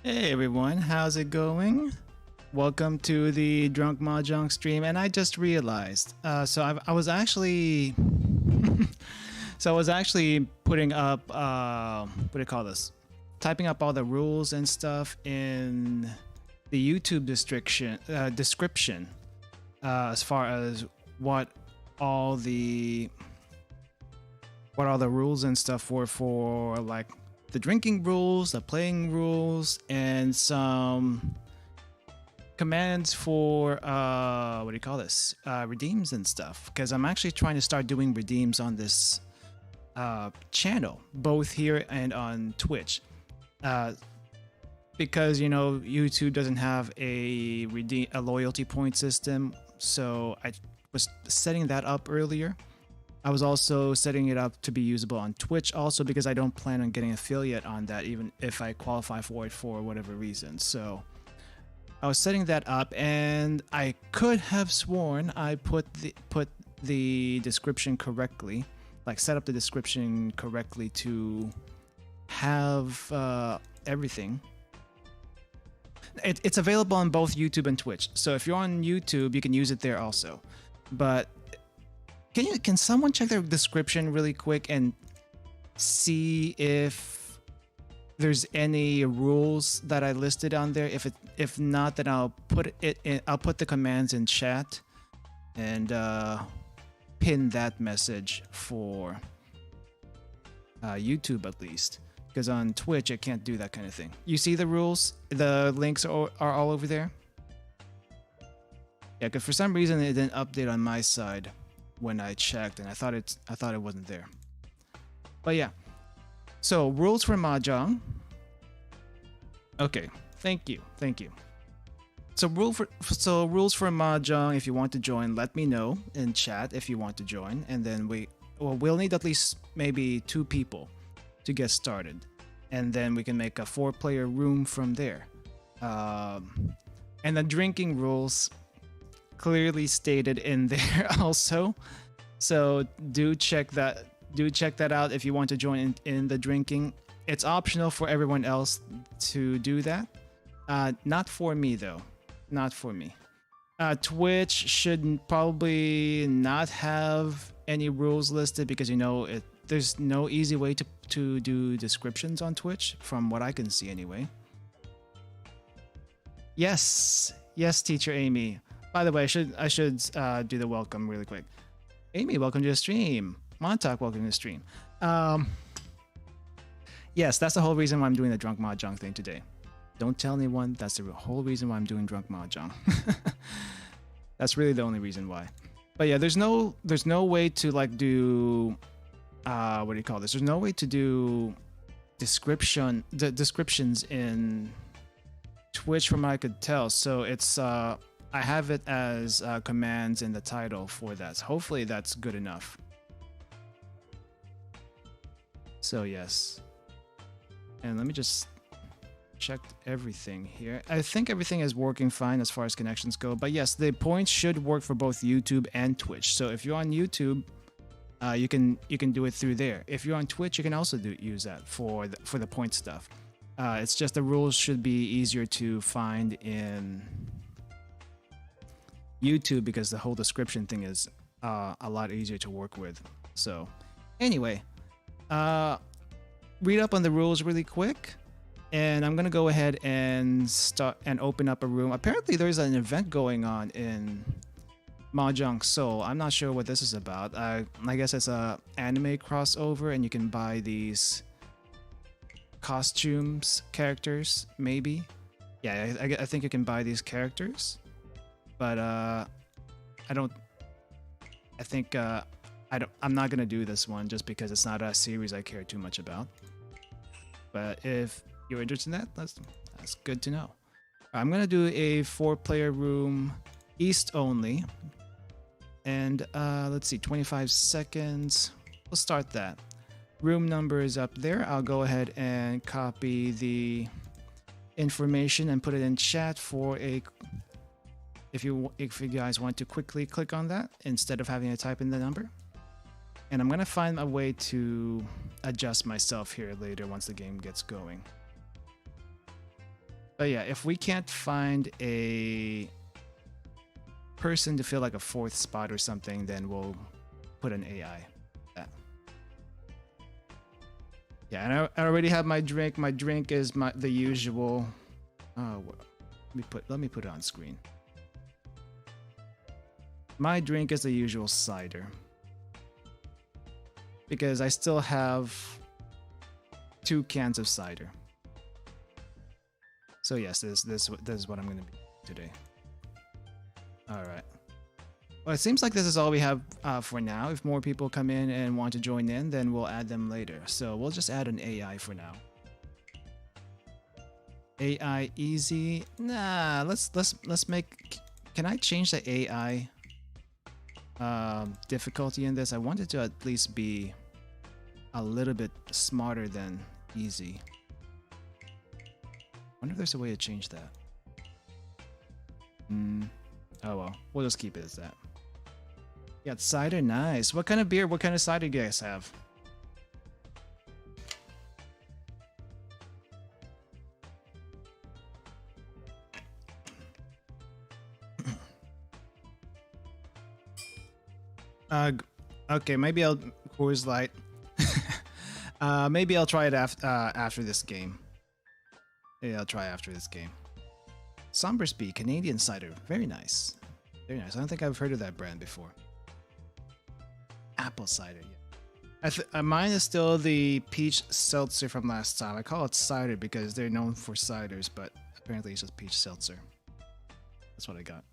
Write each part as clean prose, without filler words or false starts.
Hey everyone, how's it going? Welcome to the Drunk Mahjong stream, and I just realized, I was actually, so I was actually putting up, what do you call this? Typing up all the rules and stuff in the YouTube description, as far as what all the rules and stuff were for, like the drinking rules, the playing rules, and some commands for what do you call this? Redeems and stuff. Because I'm actually trying to start doing redeems on this channel, both here and on Twitch. Because YouTube doesn't have a loyalty point system, so I was setting that up earlier. I was also setting it up to be usable on Twitch also because I don't plan on getting affiliate on that even if I qualify for it for whatever reason. So I was setting that up, and I could have sworn I put the description correctly, like set up the description correctly to have everything. It's available on both YouTube and Twitch. So if you're on YouTube, you can use it there also. But can someone check their description really quick and see if there's any rules that I listed on there? If not, then I'll put it in. I'll put the commands in chat and pin that message for YouTube at least, because on Twitch I can't do that kind of thing. You see the rules? The links are all over there. Yeah, because for some reason it didn't update on my side when I checked, and I thought it wasn't there. But yeah, so rules for Mahjong. Okay, thank you. So rules for Mahjong. If you want to join, let me know in chat if you want to join, and then we'll need at least maybe 2 people to get started, and then we can make a 4-player room from there. And the drinking rules clearly stated in there also, so do check that out if you want to join in the drinking. It's optional for everyone else to do that, not for me though, not for me. Twitch should probably not have any rules listed because there's no easy way to do descriptions on Twitch from what I can see anyway. Yes, teacher Amy. By the way, I should do the welcome really quick. Amy, welcome to the stream. Montauk, welcome to the stream. Yes, that's the whole reason why I'm doing the Drunk Mahjong thing today. Don't tell anyone. That's the whole reason why I'm doing Drunk Mahjong. That's really the only reason why. But yeah, there's no way to like do what do you call this? There's no way to do descriptions in Twitch from what I could tell. So it's I have it as commands in the title for that. So hopefully that's good enough. So yes. And let me just check everything here. I think everything is working fine as far as connections go. But yes, the points should work for both YouTube and Twitch. So if you're on YouTube, you can do it through there. If you're on Twitch, you can also use that for the point stuff. It's just the rules should be easier to find in YouTube because the whole description thing is a lot easier to work with. So anyway, read up on the rules really quick, and I'm gonna go ahead and start and open up a room. Apparently there's an event going on in Mahjong Seoul. I'm not sure what this is about. I guess it's a anime crossover, and you can buy these costumes, characters, maybe. Yeah, I think you can buy these characters, but I'm not gonna do this one just because it's not a series I care too much about. But if you're interested in that, that's good to know. I'm gonna do a 4-player room, East only, and let's see, 25 seconds. We'll start that. Room number is up there. I'll go ahead and copy the information and put it in chat for if you guys want to quickly click on that instead of having to type in the number. And I'm gonna find a way to adjust myself here later once the game gets going. But yeah, if we can't find a person to fill like a fourth spot or something, then we'll put an AI. Yeah, and I already have my drink. My drink is the usual. Let me put it on screen. My drink is the usual cider because I still have 2 cans of cider. So yes, this is what I'm gonna be today. All right. Well, it seems like this is all we have for now. If more people come in and want to join in, then we'll add them later. So we'll just add an AI for now. AI easy. Nah, let's make. Can I change the AI difficulty in this? I want it to at least be a little bit smarter than easy. Wonder if there's a way to change that. Oh well, we'll just keep it as that. Yeah, cider, nice. What kind of beer? What kind of cider do you guys have? Okay, maybe I'll Coors Light. Maybe I'll try it after this game. Yeah, I'll try after this game. Sombersby Canadian cider, very nice, very nice. I don't think I've heard of that brand before. Apple cider, yeah. Mine is still the peach seltzer from last time. I call it cider because they're known for ciders, but apparently it's just peach seltzer. That's what I got.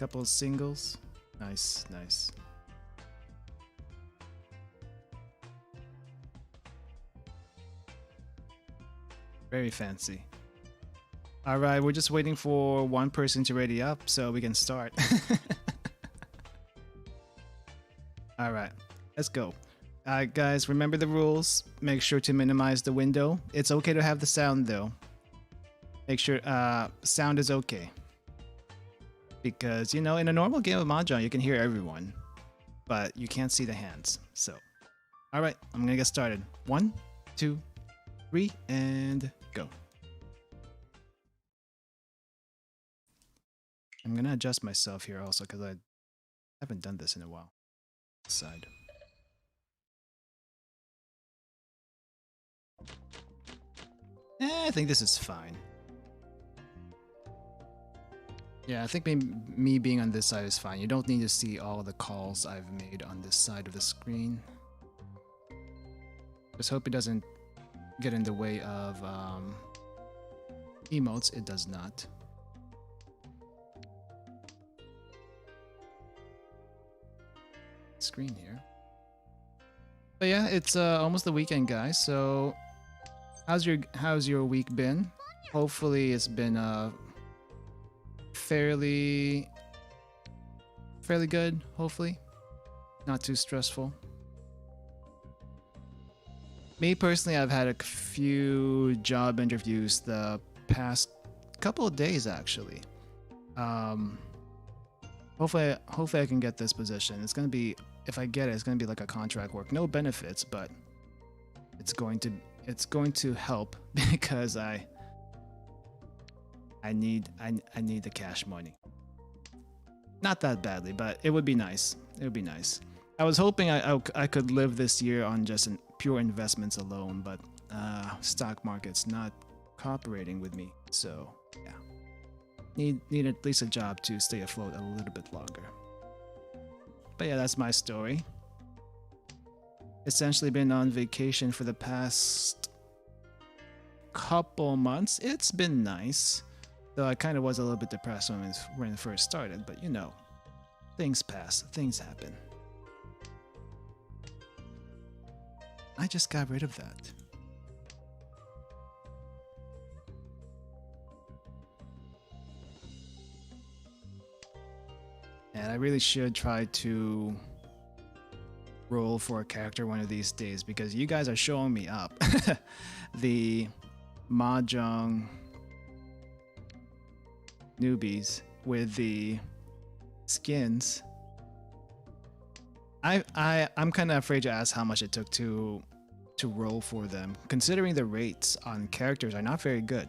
Couple of singles. Nice, nice. Very fancy. All right, we're just waiting for one person to ready up so we can start. All right, let's go. Guys, remember the rules. Make sure to minimize the window. It's okay to have the sound though. Make sure sound is okay. Because, you know, in a normal game of Mahjong, you can hear everyone, but you can't see the hands. So, all right, I'm gonna get started. 1, 2, 3, and go. I'm gonna adjust myself here also because I haven't done this in a while. Side. I think this is fine. Yeah, I think me being on this side is fine. You don't need to see all the calls I've made on this side of the screen. Just hope it doesn't get in the way of emotes. It does not. Screen here. But yeah, it's almost the weekend, guys. So how's your week been? Hopefully it's been fairly good, hopefully. Not too stressful. Me personally, I've had a few job interviews the past couple of days actually. Hopefully I can get this position. It's gonna be, if I get it, it's gonna be like a contract work. No benefits, but it's going to help because I need the cash money. Not that badly, but it would be nice. It would be nice. I was hoping I could live this year on just pure investments alone, but stock market's not cooperating with me. So yeah, need at least a job to stay afloat a little bit longer. But yeah, that's my story. Essentially been on vacation for the past couple months. It's been nice. Though I kind of was a little bit depressed when it first started, but you know, things pass, things happen. I just got rid of that. And I really should try to roll for a character one of these days because you guys are showing me up. The Mahjong newbies with the skins. I'm kind of afraid to ask how much it took to to roll for them, considering the rates on characters are not very good.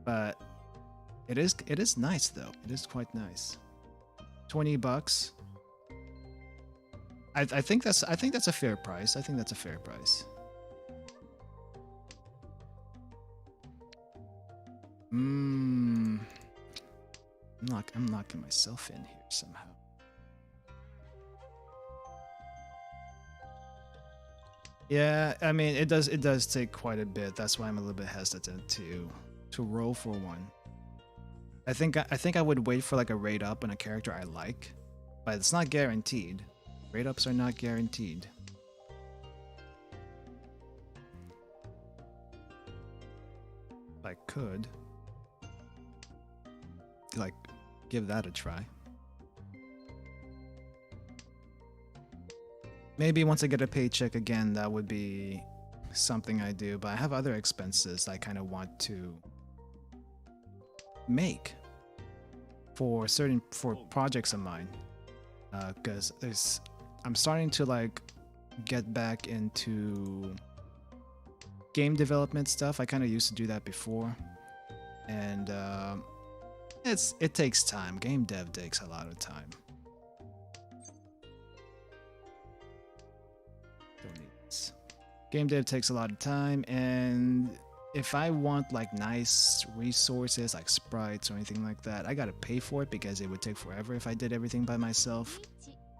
But it is nice though. It is quite nice. $20. I think that's a fair price. I think that's a fair price. I'm locking myself in here somehow. Yeah, I mean it does take quite a bit. That's why I'm a little bit hesitant to roll for one. I think I would wait for like a rate up on a character I like, but it's not guaranteed. Rate ups are not guaranteed. I could like give that a try. Maybe once I get a paycheck again, that would be something I do, but I have other expenses I kind of want to make for projects of mine, because I'm starting to like get back into game development stuff. I kind of used to do that before, and it takes time. Game dev takes a lot of time. Don't need this. Game dev takes a lot of time, and if I want like nice resources like sprites or anything like that, I gotta pay for it because it would take forever if I did everything by myself.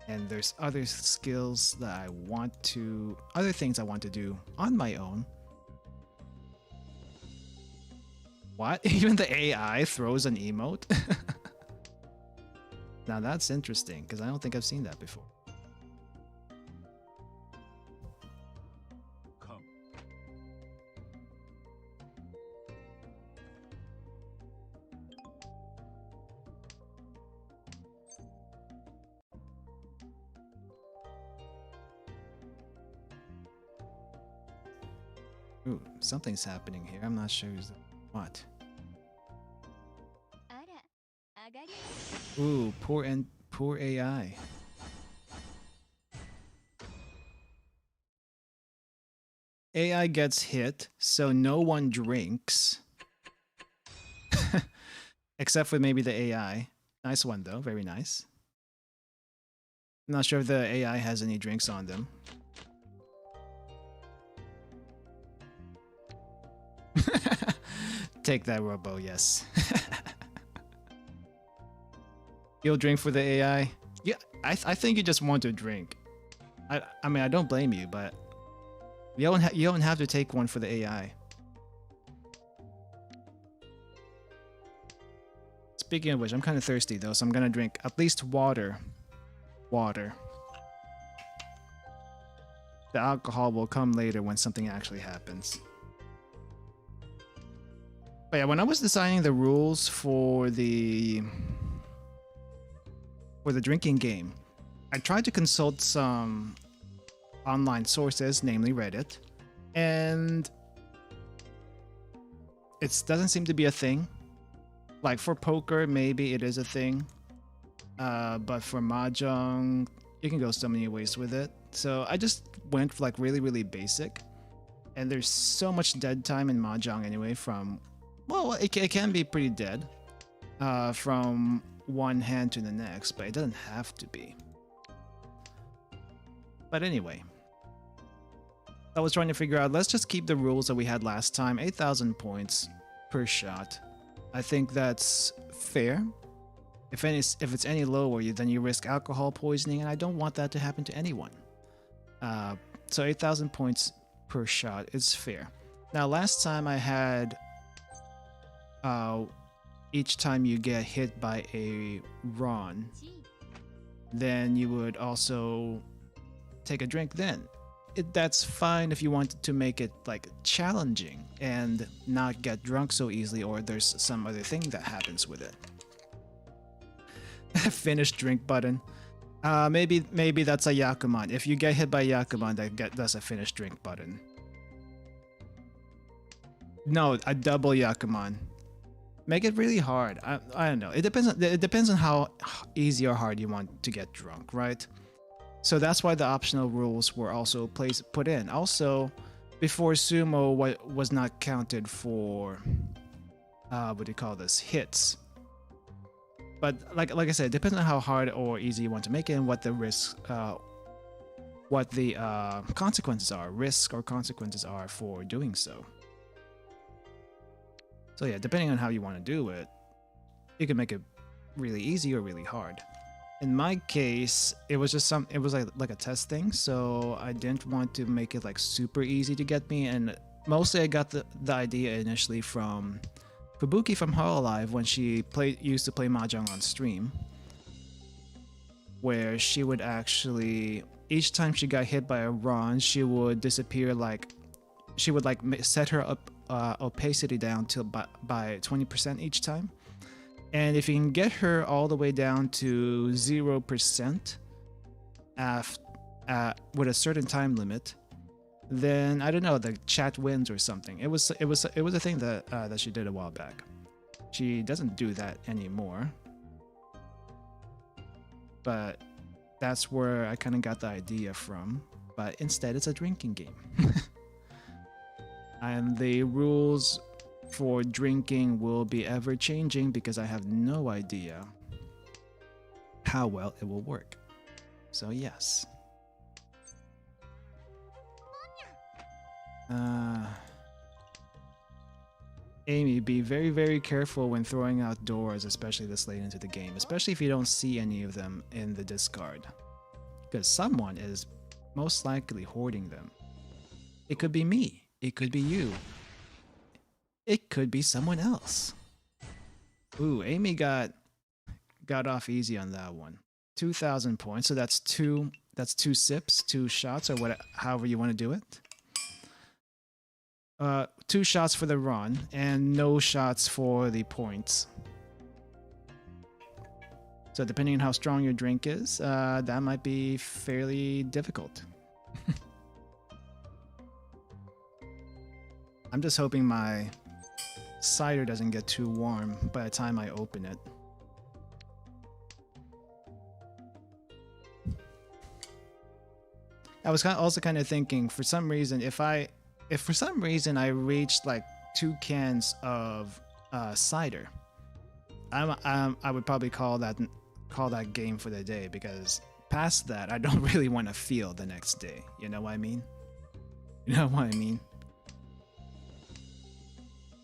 And there's other skills that other things I want to do on my own. What? Even the AI throws an emote? Now that's interesting, because I don't think I've seen that before. Ooh, something's happening here. I'm not sure what. Ooh, poor AI. AI gets hit, so no one drinks. Except for maybe the AI. Nice one though, very nice. I'm not sure if the AI has any drinks on them. Take that, Robo, yes. You'll drink for the AI? Yeah, I think you just want to drink. I mean, I don't blame you, but you don't have to take one for the AI. Speaking of which, I'm kind of thirsty though, so I'm gonna drink at least water. Water. The alcohol will come later when something actually happens. But yeah, when I was designing the rules for the drinking game, I tried to consult some online sources, namely Reddit, and it doesn't seem to be a thing. Like for poker, maybe it is a thing, but for Mahjong, you can go so many ways with it. So I just went like really basic, and there's so much dead time in Mahjong anyway. Well, it can be pretty dead from one hand to the next, but it doesn't have to be. But anyway, I was trying to figure out, let's just keep the rules that we had last time, 8,000 points per shot. I think that's fair. If it's any lower, then you risk alcohol poisoning, and I don't want that to happen to anyone. So 8,000 points per shot is fair. Now, last time I had each time you get hit by a Ron, then you would also take a drink then. That's fine if you wanted to make it like challenging and not get drunk so easily, or there's some other thing that happens with it. Finish drink button. Maybe that's a Yakuman. If you get hit by Yakuman, that's a finish drink button. No, a double Yakuman. Make it really hard. I don't know. It depends on how easy or hard you want to get drunk, right? So that's why the optional rules were also put in. Also, before Tsumo, what was not counted for, what do you call this, hits. But like I said, it depends on how hard or easy you want to make it and what the risks, what the consequences are, risks or consequences are for doing so. So yeah, depending on how you want to do it, you can make it really easy or really hard. In my case, it was just it was like a test thing, so I didn't want to make it like super easy to get me, and mostly I got the idea initially from Fubuki from Hololive when she used to play Mahjong on stream, where she would actually, each time she got hit by a run, she would disappear, like she would like set her opacity down to by 20% each time. And if you can get her all the way down to 0% with a certain time limit, then I don't know, the chat wins or something. It was a thing that she did a while back. She doesn't do that anymore, but that's where I kind of got the idea from. But instead, it's a drinking game, and the rules for drinking will be ever changing because I have no idea how well it will work. So yes. Amy, be very, very careful when throwing out doors, especially this late into the game, especially if you don't see any of them in the discard, because someone is most likely hoarding them. It could be me, it could be you, it could be someone else. Ooh, Amy got off easy on that one. 2,000 points, so that's two sips, 2 shots, or however you want to do it. 2 shots for the run and no shots for the points. So depending on how strong your drink is, that might be fairly difficult. I'm just hoping my cider doesn't get too warm by the time I open it. I was also kind of thinking, for some reason, if for some reason I reached like 2 cans of cider, I would probably call that game for the day, because past that I don't really want to feel the next day. You know what I mean? You know what I mean?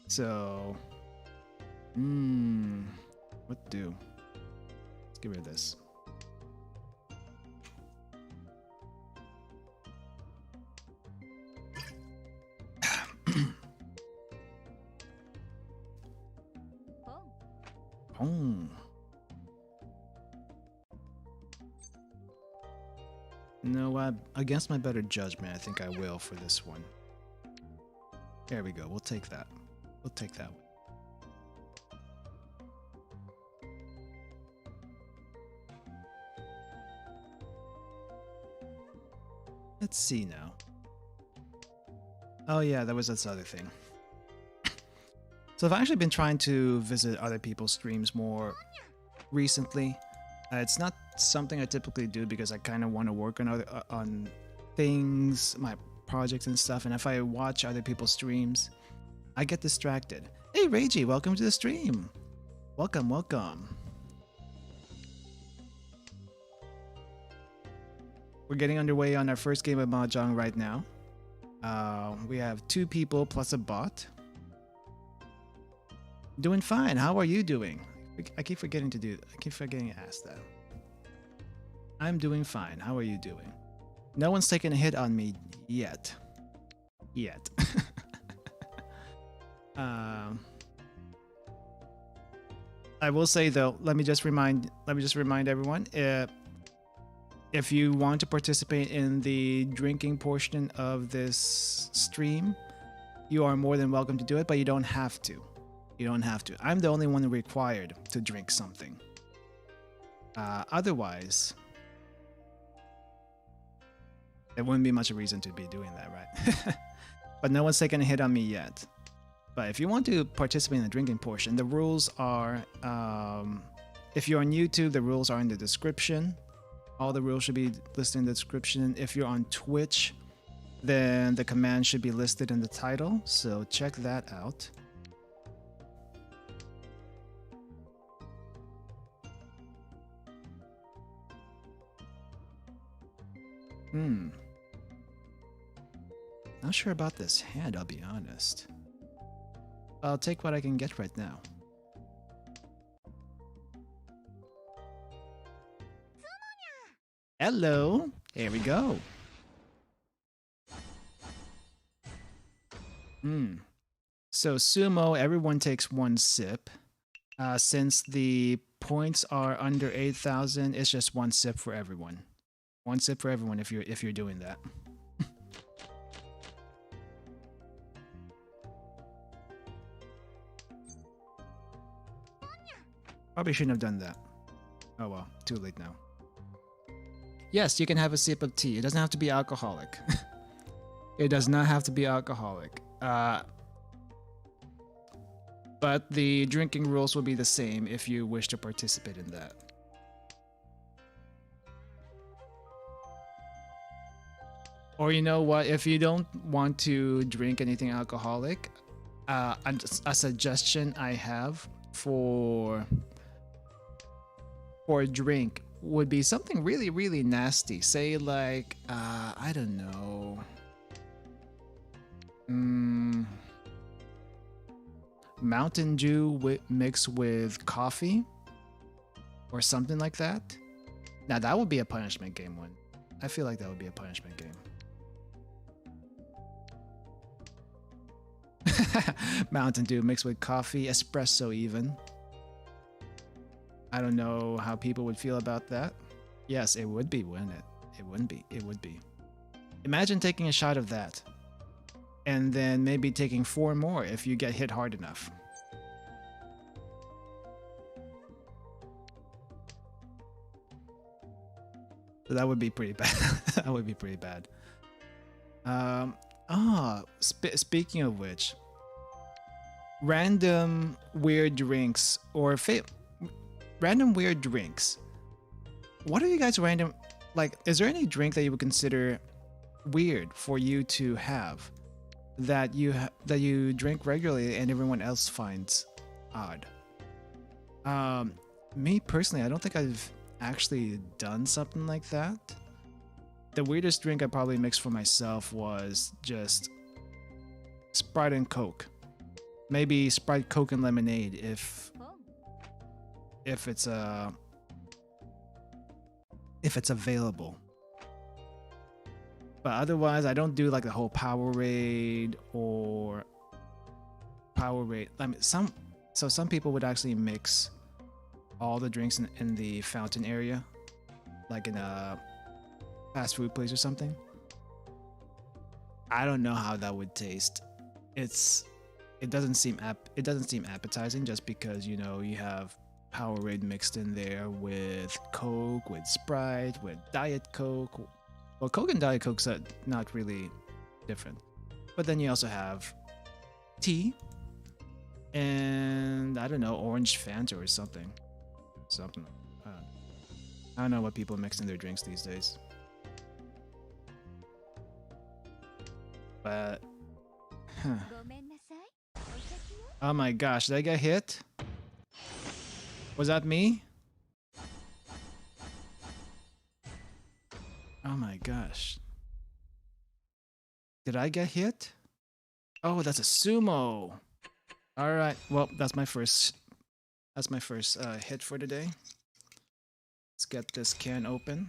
So, what do? Let's get rid of this. No, against my better judgment, I think I will for this one. There we go. We'll take that. We'll take that one. Let's see now. Oh yeah, that was this other thing. So I've actually been trying to visit other people's streams more recently. It's not something I typically do because I kind of want to work on things, my projects and stuff. And if I watch other people's streams, I get distracted. Hey Reiji, welcome to the stream. Welcome, welcome. We're getting underway on our first game of Mahjong right now. We have 2 people plus a bot. Doing fine. How are you doing? I keep forgetting to ask that. I'm doing fine. How are you doing? No one's taken a hit on me yet. I will say though, let me just remind everyone, if you want to participate in the drinking portion of this stream, you are more than welcome to do it, but you don't have to. You don't have to. I'm the only one required to drink something. Otherwise, there wouldn't be much reason to be doing that, right? But no one's taken a hit on me yet. But if you want to participate in the drinking portion, the rules are, if you're on YouTube, the rules are in the description. All the rules should be listed in the description. If you're on Twitch, then the command should be listed in the title, so check that out. Not sure about this hand, I'll be honest. I'll take what I can get right now. Hello! Here we go. So Tsumo, everyone takes 1 sip. Since the points are under 8,000, it's just 1 sip for everyone. 1 sip for everyone if you're doing that. Probably shouldn't have done that. Oh well, too late now. Yes, you can have a sip of tea. It doesn't have to be alcoholic. It does not have to be alcoholic. But the drinking rules will be the same if you wish to participate in that. Or you know what, if you don't want to drink anything alcoholic, a suggestion I have for a drink would be something really, really nasty. Say like, I don't know. Mountain Dew mixed with coffee or something like that. Now that would be a punishment game one. I feel like that would be a punishment game. Mountain Dew mixed with coffee, espresso even. I don't know how people would feel about that. Yes, it would be, wouldn't it? It wouldn't be. It would be. Imagine taking a shot of that. And then maybe taking 4 more if you get hit hard enough. So that would be pretty bad. That would be pretty bad. Speaking of which, random weird drinks or random weird drinks. What are you guys random? Like, is there any drink that you would consider weird for you to have that you drink regularly and everyone else finds odd? Me personally, I don't think I've actually done something like that. The weirdest drink I probably mixed for myself was just Sprite and Coke. Maybe Sprite, Coke, and lemonade if it's available. But otherwise, I don't do like the whole Powerade or Powerade. I mean, some people would actually mix all the drinks in the fountain area, like in a fast food place or something. I don't know how that would taste. It doesn't seem appetizing just because, you know, you have Powerade mixed in there with Coke, with Sprite, with Diet Coke. Well, Coke and Diet Coke's not really different. But then you also have tea and, I don't know, orange Fanta or something. I don't know what people mix in their drinks these days. But, oh my gosh, did I get hit? Was that me? Oh my gosh. Did I get hit? Oh, that's a Tsumo. All right. Well, that's my first hit for today. Let's get this can open.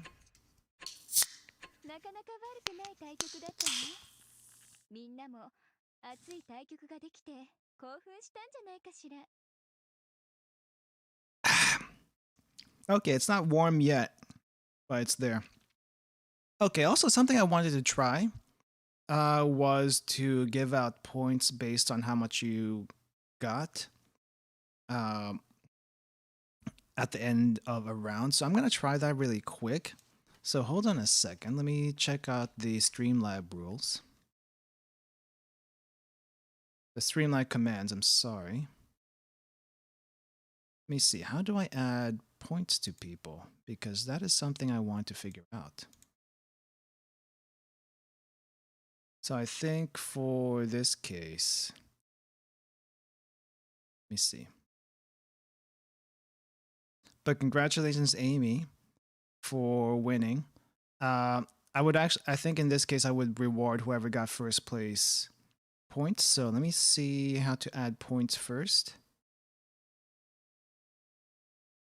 Okay, it's not warm yet, but it's there. Okay, also something I wanted to try was to give out points based on how much you got at the end of a round. So I'm going to try that really quick. So hold on a second. Let me check out the Streamlabs rules. The Streamlabs commands, I'm sorry. Let me see. How do I add points to people? Because that is something I want to figure out. So I think for this case, let me see. But congratulations, Amy, for winning. I think in this case, I would reward whoever got first place points. So let me see how to add points first.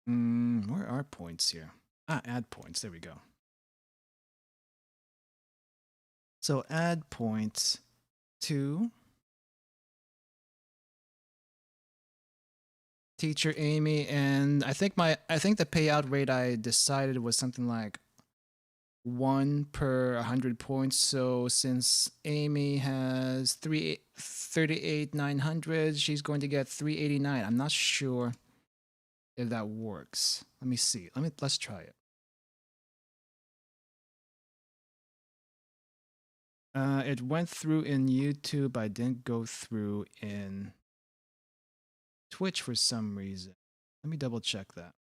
Where are points here? Add points. There we go. So add points to teacher Amy, and I think the payout rate I decided was something like 1 per 100 points. So since Amy has 38,900, she's going to get 389. I'm not sure if that works. Let me see. Let's try it. It went through in YouTube. I didn't go through in Twitch for some reason. Let me double check that.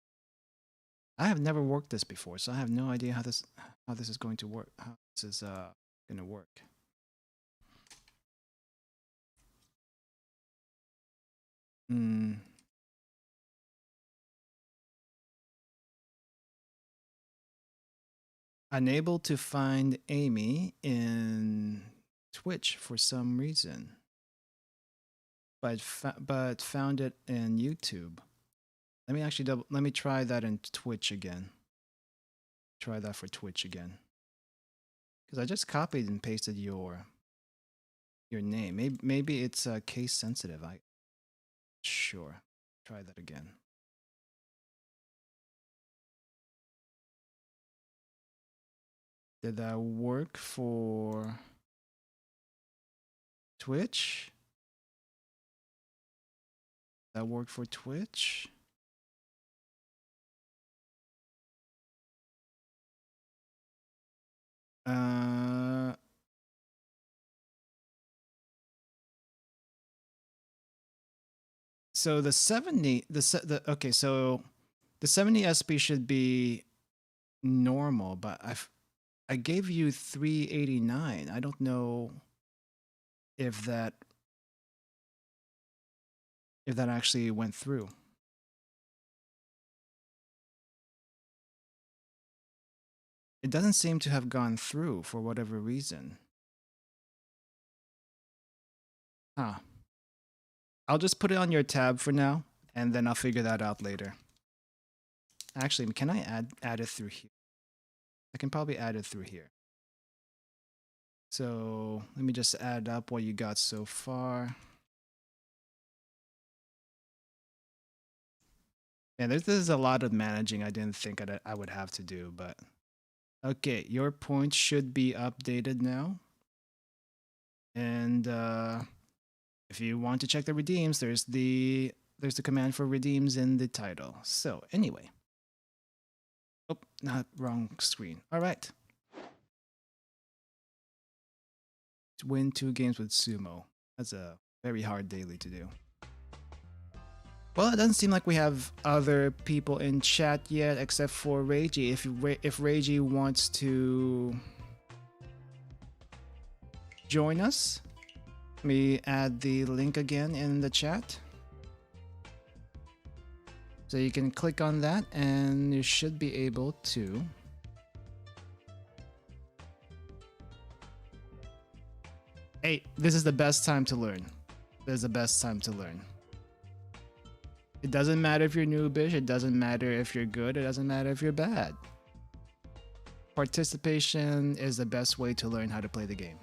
I have never worked this before, so I have no idea how this is going to work. How this is going to work. Unable to find Amy in Twitch for some reason, but found it in YouTube. Let me try that in Twitch again. Try that for Twitch again, because I just copied and pasted your name. Maybe it's case sensitive. Sure. Try that again. Did that work for Twitch? That worked for Twitch? So the 70, okay, so the 70 SP should be normal, but I gave you 389. I don't know if that actually went through. It doesn't seem to have gone through for whatever reason. Huh. I'll just put it on your tab for now, and then I'll figure that out later. Actually, can I add it through here? I can probably add it through here. So let me just add up what you got so far. Yeah, there's a lot of managing I didn't think I would have to do, but okay, your points should be updated now. And if you want to check the redeems, there's the command for redeems in the title. So anyway. Oh, not wrong screen. All right. To win 2 games with Tsumo. That's a very hard daily to do. Well, it doesn't seem like we have other people in chat yet, except for Reiji. If Reiji wants to join us, let me add the link again in the chat. So you can click on that, and you should be able to Hey, this is the best time to learn. This is the best time to learn. It doesn't matter if you're noobish, it doesn't matter if you're good, it doesn't matter if you're bad. Participation is the best way to learn how to play the game.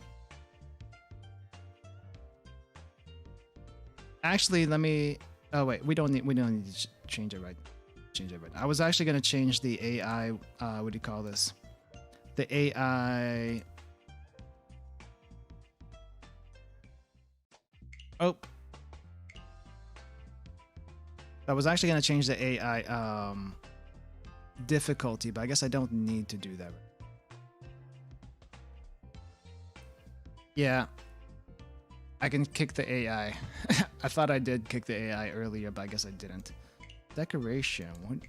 Actually, let me we don't need to change it right. I was actually going to change the AI, what do you call this? The AI. Oh. I was actually going to change the AI difficulty, but I guess I don't need to do that. Yeah. I can kick the AI. I thought I did kick the AI earlier, but I guess I didn't. Decoration.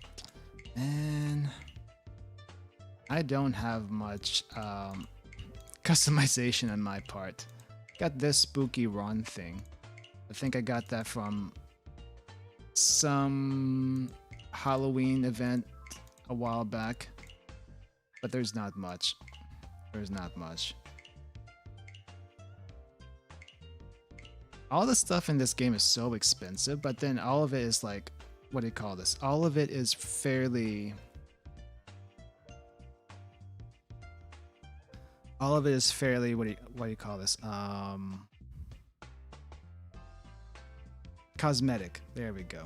And I don't have much customization on my part. Got this spooky Ron thing. I think I got that from some Halloween event a while back. But there's not much. There's not much. All the stuff in this game is so expensive, but then all of it is like, what do you call this? All of it is fairly... All of it is fairly, what do you call this? Cosmetic. There we go.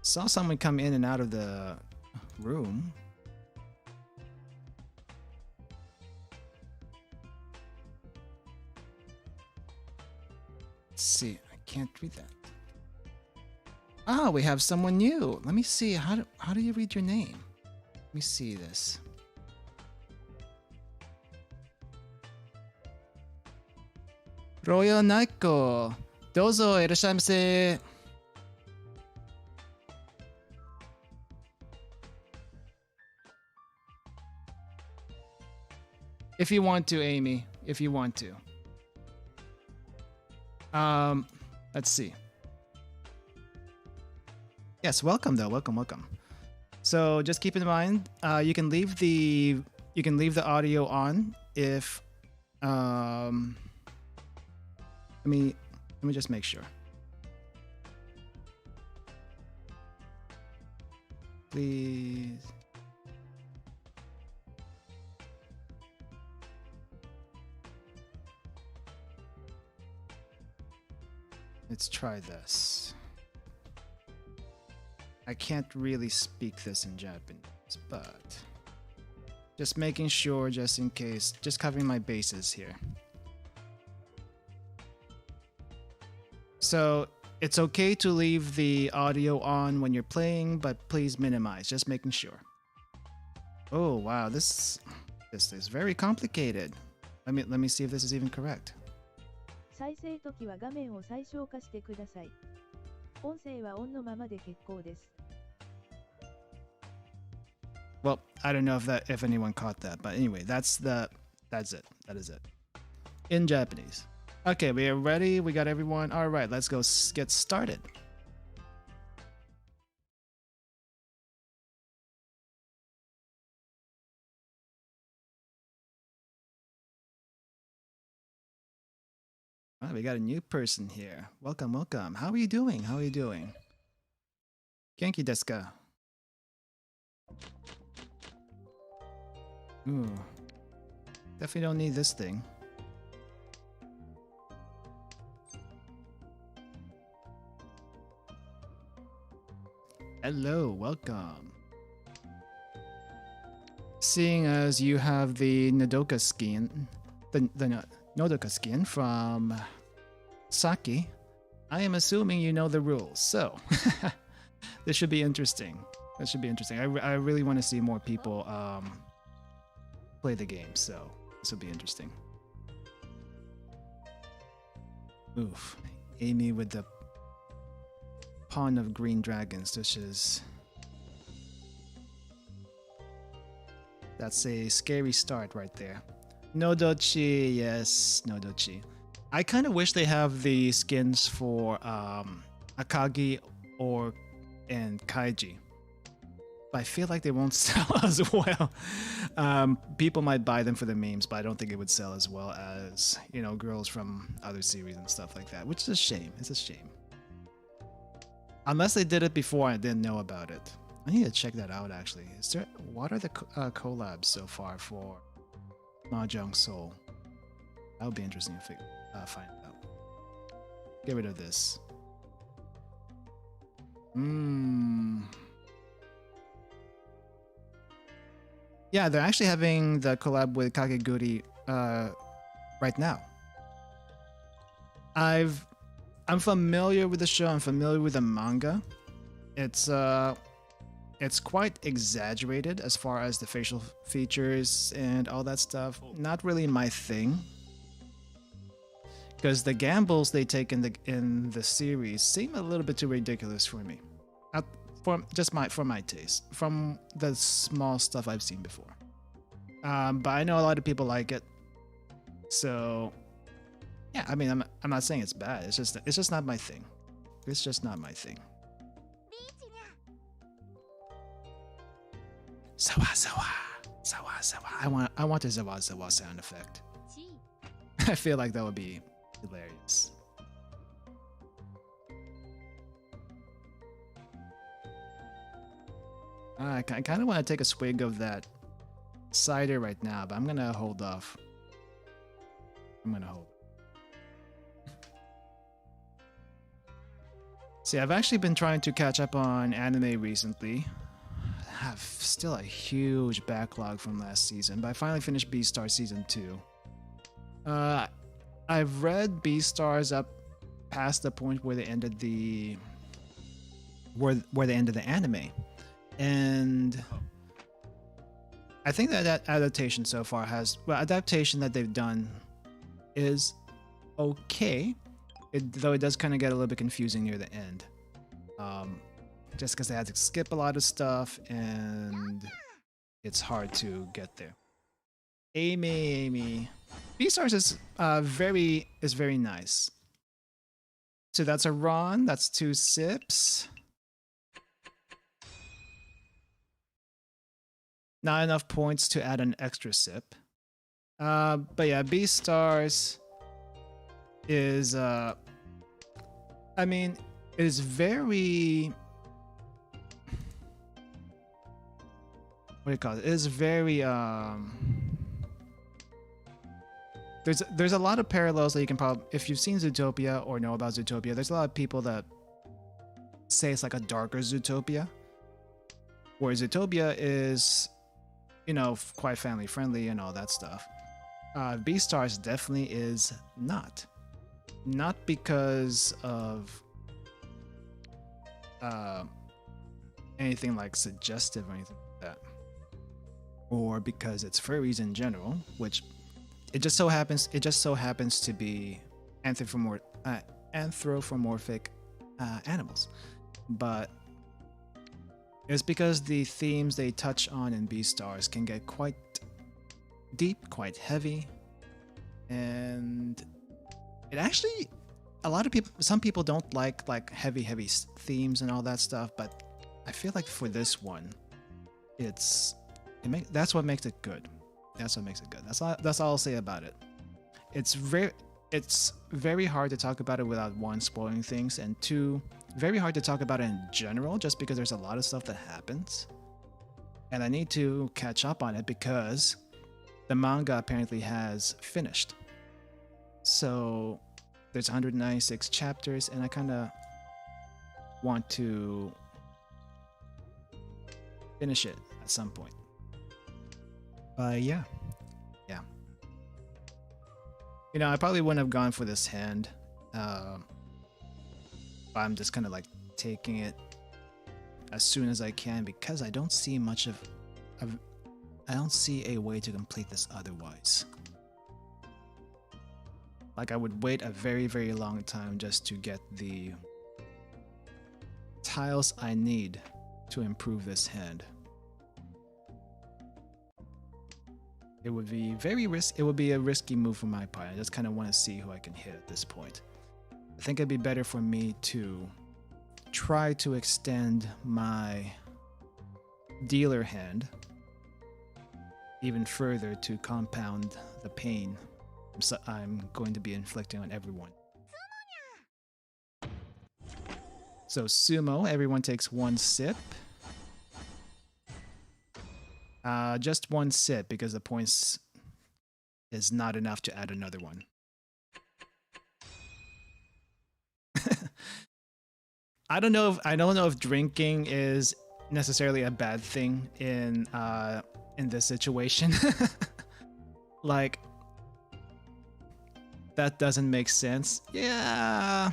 Saw someone come in and out of the room. Let's see. I can't read that. Ah, we have someone new. Let me see. How do you read your name? Let me see this. Royal Naiko. Dozo irashaimase. If you want to, Amy. If you want to. Let's see. Yes, welcome though. Welcome. So just keep in mind, you can leave the audio on if let me just make sure. Please. Let's try this. I can't really speak this in Japanese, but just making sure, just in case, just covering my bases here. So it's okay to leave the audio on when you're playing, but please minimize, just making sure. Oh wow, this is very complicated. Let me see if this is even correct. 再生ときは画面を最小化してください。音声はオンのままで結構です。 Well, I don't know if anyone caught that, but anyway, that's it. That is it. In Japanese. Okay, we are ready. We got everyone. All right, let's go get started. Oh, we got a new person here. Welcome. How are you doing? Genki desu ka? Ooh. Definitely don't need this thing. Hello, welcome. Seeing as you have the Nodoka skin, the Nodoka skin from Saki, I am assuming you know the rules. So, this should be interesting. I really want to see more people play the game, so this will be interesting. Oof. Amy with the Pawn of Green Dragons, which is... That's a scary start right there. Nodochi, yes, Nodochi. I kind of wish they have the skins for Akagi and Kaiji. But I feel like they won't sell as well. People might buy them for the memes, but I don't think it would sell as well as, you know, girls from other series and stuff like that, which is a shame. It's a shame. Unless they did it before I didn't know about it. I need to check that out, actually. What are the collabs so far for Mahjong Soul? That would be interesting to find out. Get rid of this. Yeah, they're actually having the collab with Kakeguri right now. I'm familiar with the show. I'm familiar with the manga. It's quite exaggerated as far as the facial features and all that stuff. Not really my thing, because the gambles they take in the series seem a little bit too ridiculous for me. for my taste, from the small stuff I've seen before. But I know a lot of people like it. So yeah, I mean, I'm not saying it's bad. It's just not my thing. It's just not my thing. Sawa sawa, sawa sawa. I want a sawa sawa sound effect. I feel like that would be hilarious. I kind of want to take a swig of that cider right now, but I'm gonna hold off. I'm gonna hold. See, I've actually been trying to catch up on anime recently. I have still a huge backlog from last season, but I finally finished Beastars Season 2. I've read Beastars up past the point where they ended the where they ended the anime. And I think that adaptation so far adaptation that they've done is okay. Though it does kind of get a little bit confusing near the end. Just because they had to skip a lot of stuff and it's hard to get there. Amy. Beastars is very nice. So that's a Ron, that's 2 sips. Not enough points to add an extra sip. But yeah, Beastars is I mean, it is very, what do you call it? It is very there's a lot of parallels that you can probably, if you've seen Zootopia or know about Zootopia, there's a lot of people that say it's like a darker Zootopia, where Zootopia is, you know, quite family friendly and all that stuff. Beastars definitely is not because of anything like suggestive or anything like that, or because it's furries in general, which it just so happens to be anthropomorphic animals, but it's because the themes they touch on in Beastars can get quite deep, quite heavy, and it actually, some people don't like heavy themes and all that stuff, but I feel like for this one, that's what makes it good. That's what makes it good. That's all I'll say about it. It's very hard to talk about it without, one, spoiling things, and two, very hard to talk about it in general, just because there's a lot of stuff that happens, and I need to catch up on it because the manga apparently has finished. So there's 196 chapters, and I kind of want to finish it at some point. Yeah. You know, I probably wouldn't have gone for this hand. But I'm just kind of like taking it as soon as I can because I don't see much of I don't see a way to complete this otherwise. Like, I would wait a very, very long time just to get the tiles I need to improve this hand. It would be a risky move from my part. I just kind of want to see who I can hit at this point. I think it'd be better for me to try to extend my dealer hand even further to compound the pain I'm going to be inflicting on everyone. So Tsumo, everyone takes 1 sip. Just 1 sip because the points is not enough to add another one. I don't know if drinking is necessarily a bad thing in this situation. Like, that doesn't make sense. Yeah.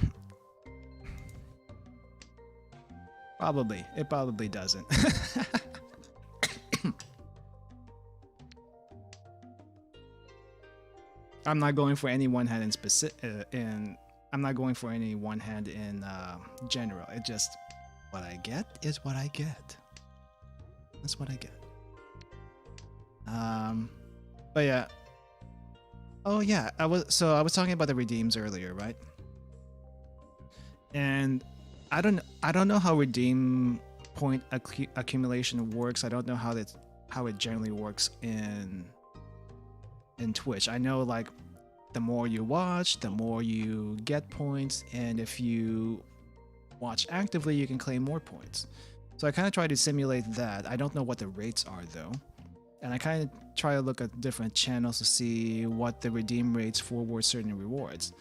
Probably. It probably doesn't. I'm not going for any one hand in specific. I'm not going for any one hand in general. It just, what I get is what I get. That's what I get. But yeah. Oh yeah, I was talking about the redeems earlier, right? And I don't know how redeem point accumulation works. I don't know how it generally works in Twitch. I know like the more you watch, the more you get points, and if you watch actively, you can claim more points. So I kind of try to simulate that. I don't know what the rates are though. And I kind of try to look at different channels to see what the redeem rates for certain rewards.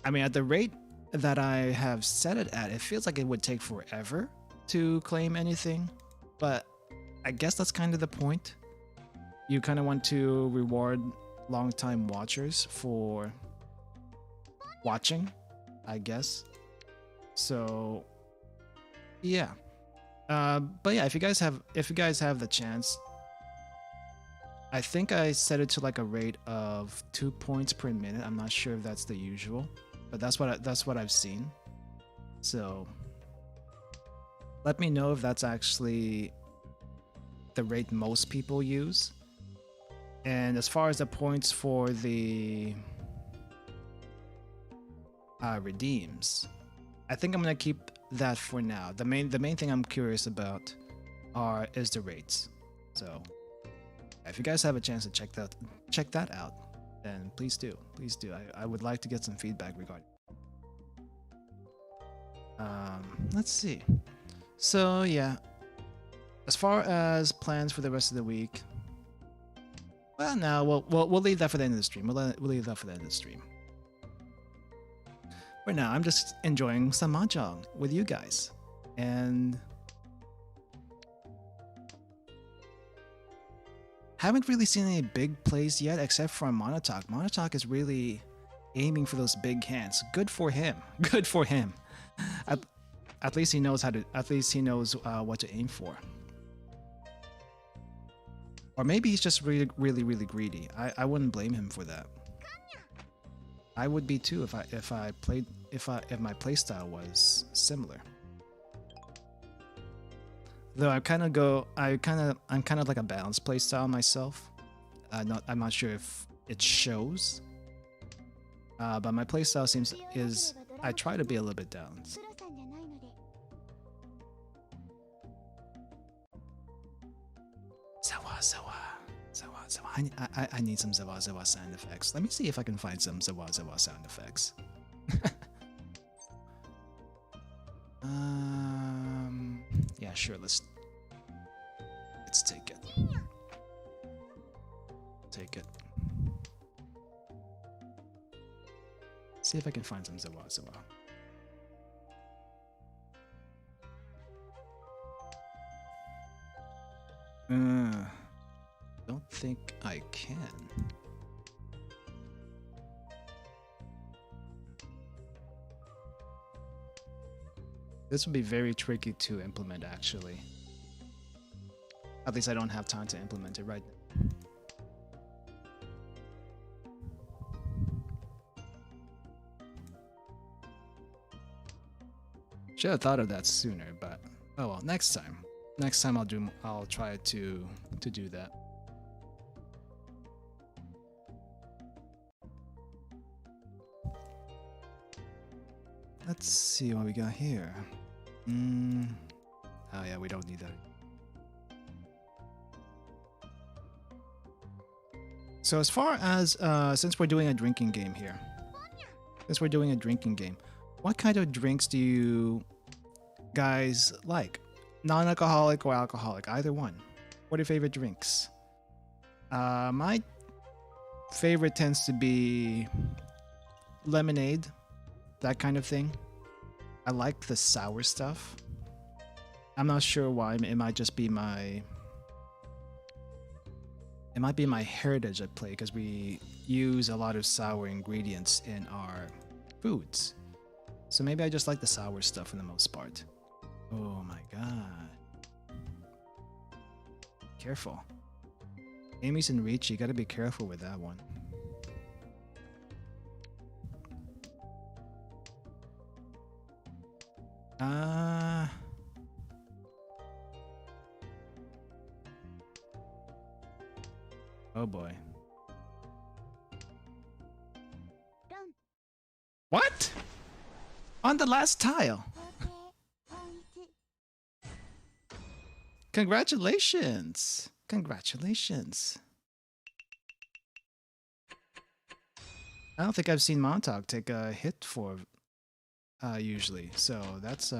I mean, at the rate that I have set it at, it feels like it would take forever to claim anything. But I guess that's kind of the point. You kind of want to reward long-time watchers for watching, I guess. So, yeah. But yeah, if you guys have the chance, I think I set it to like a rate of 2 points per minute. I'm not sure if that's the usual, but that's what I've seen. So let me know if that's actually the rate most people use. And as far as the points for the redeems, I think I'm gonna keep that for now. The main thing I'm curious about is the rates. So if you guys have a chance to check that out, then please do. I would like to get some feedback regarding. Let's see. So yeah, as far as plans for the rest of the week, well, no, we'll leave that for the end of the stream. We'll leave that for the end of the stream. For now, I'm just enjoying some Mahjong with you guys, and haven't really seen any big plays yet, except for Monotalk. Monotalk is really aiming for those big hands. Good for him. Good for him. At least he knows how to. At least he knows what to aim for. Or maybe he's just really greedy. I wouldn't blame him for that. I would be too if my playstyle was similar. Though I'm kind of like a balanced playstyle myself. I'm not sure if it shows. But my playstyle I try to be a little bit balanced. I need some zawa sound effects. Let me see if I can find some zawa sound effects. Yeah, sure. Let's take it. Take it. See if I can find some zawa. Don't think I can. This would be very tricky to implement, actually. At least I don't have time to implement it right now. Should have thought of that sooner, but oh well. Next time I'll try to do that. Let's see what we got here. Oh yeah, we don't need that. So as far as since we're doing a drinking game here, what kind of drinks do you guys like? Non-alcoholic or alcoholic, either one. What are your favorite drinks? My favorite tends to be lemonade, that kind of thing. I like the sour stuff. I'm not sure why. It might just be my heritage at play, because we use a lot of sour ingredients in our foods. So maybe I just like the sour stuff for the most part. Oh my god. Careful. Amy's in reach, you gotta be careful with that one. Ah. Oh boy. What? On the last tile. Congratulations. Congratulations. I don't think I've seen Montauk take a hit for usually, so that's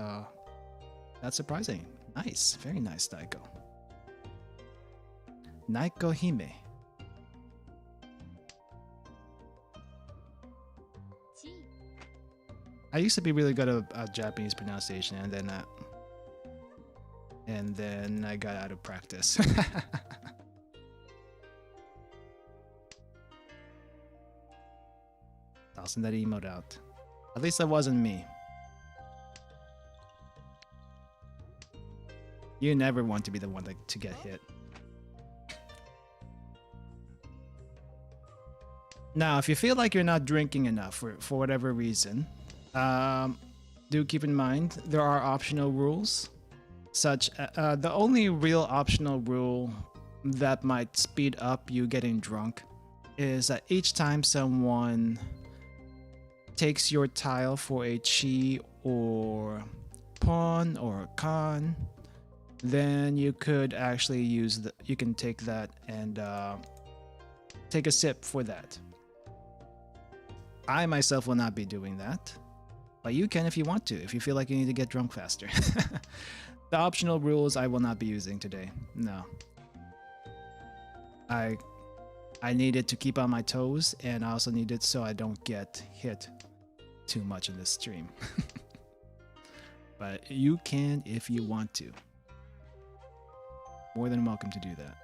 surprising. Nice, very nice, Daiko. Naiko Hime. I used to be really good at Japanese pronunciation, and then I got out of practice. Tossing that emote out. At least that wasn't me. You never want to be the one to get hit. Now, if you feel like you're not drinking enough for whatever reason, do keep in mind there are optional rules. Such the only real optional rule that might speed up you getting drunk is that each time someone takes your tile for a chi or pawn or a con, then you could actually you can take that and take a sip for that. I myself will not be doing that, but you can if you want to, if you feel like you need to get drunk faster. The optional rules I will not be using today. No. I needed to keep on my toes, and I also need it so I don't get hit too much in this stream. But you can if you want to. More than welcome to do that.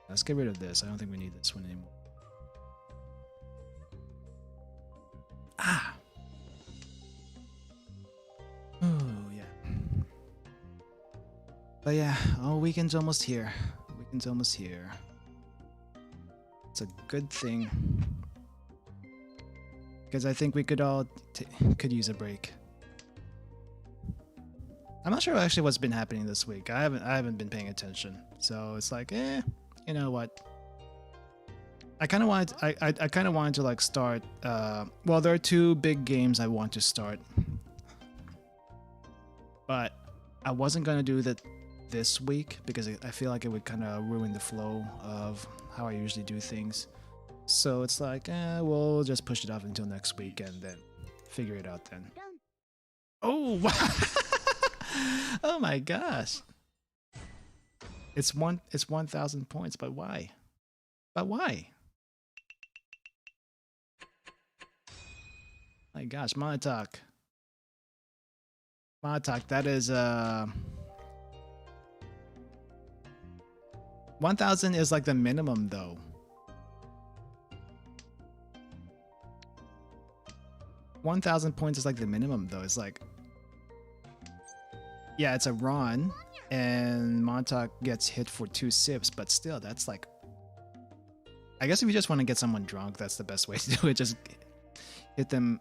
Let's get rid of this. I don't think we need this one anymore. Ah! Oh, yeah. But yeah, weekend's almost here. Weekend's almost here. It's a good thing. Because I think we could all could use a break. I'm not sure actually what's been happening this week. I haven't been paying attention. So it's like, you know what? I kind of wanted to like start. Well, there are two big games I want to start, but I wasn't gonna do that this week because I feel like it would kind of ruin the flow of how I usually do things. So it's like, we'll just push it off until next week and then figure it out then. Oh, oh my gosh! It's 1,000 points, but why? But why? My gosh, Montauk. Montauk, that is 1,000 is like the minimum though. 1,000 points is like the minimum though. It's like, yeah, it's a run and Montauk gets hit for 2 sips, but still that's like, I guess if you just want to get someone drunk, that's the best way to do it. Just hit them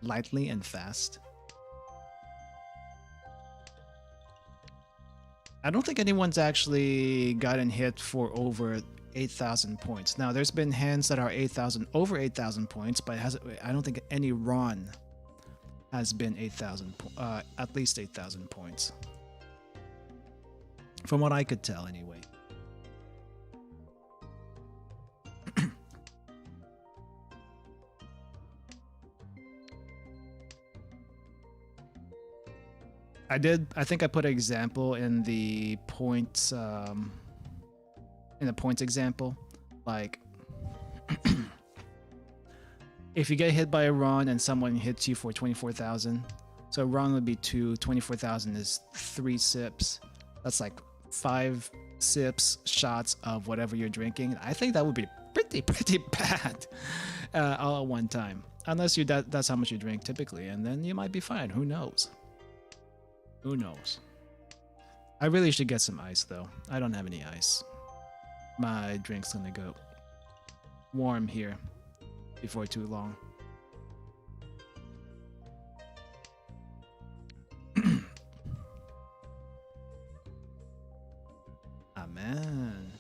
lightly and fast. I don't think anyone's actually gotten hit for over 8,000 points. Now, there's been hands that are over 8,000 points, but I don't think any run has been 8,000, at least 8,000 points. From what I could tell, anyway. I think I put an example in the points, example. Like, if you get hit by a run and someone hits you for 24,000, so a run would be 2, 24,000 is 3 sips. That's like 5 sips, shots of whatever you're drinking. I think that would be pretty bad all at one time. Unless that's how much you drink typically, and then you might be fine. Who knows? Who knows? I really should get some ice though. I don't have any ice. My drink's gonna go. warm here before too long. Ah, man.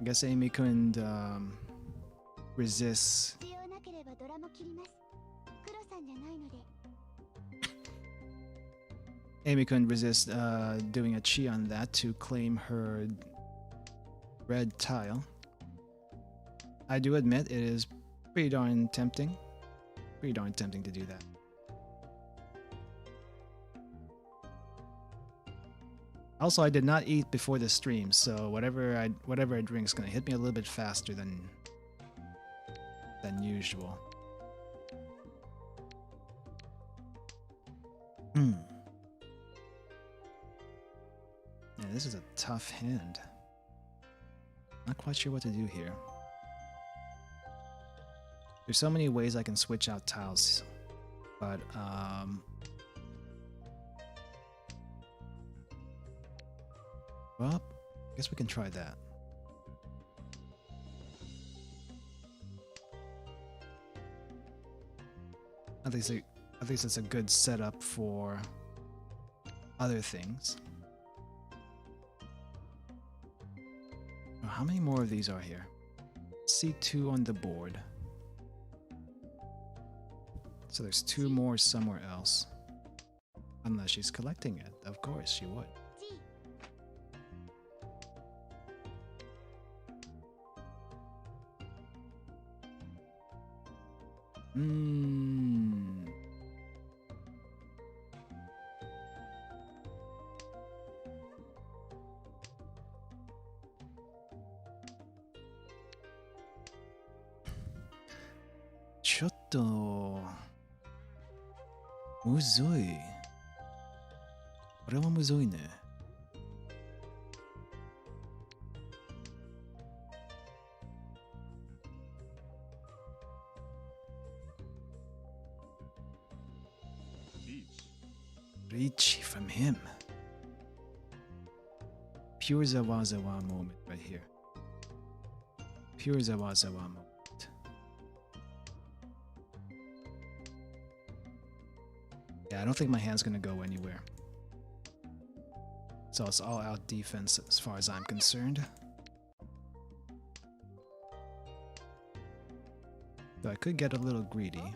I guess Amy couldn't resist. Amy couldn't resist doing a chi on that to claim her red tile. I do admit it is pretty darn tempting. Pretty darn tempting to do that. Also, I did not eat before the stream, so whatever I drink is gonna hit me a little bit faster than usual. Yeah, this is a tough hand. Not quite sure what to do here. There's so many ways I can switch out tiles, but well, I guess we can try that. At least it's a good setup for other things. Oh, how many more of these are here? See 2 on the board. So there's 2 more somewhere else. Unless she's collecting it. Of course she would.ちょっとむずい。これはむずいね。Reach from him. Pure Zawazawa moment right here. Pure Zawazawa moment. Yeah, I don't think my hand's gonna go anywhere. So it's all out defense as far as I'm concerned. So I could get a little greedy.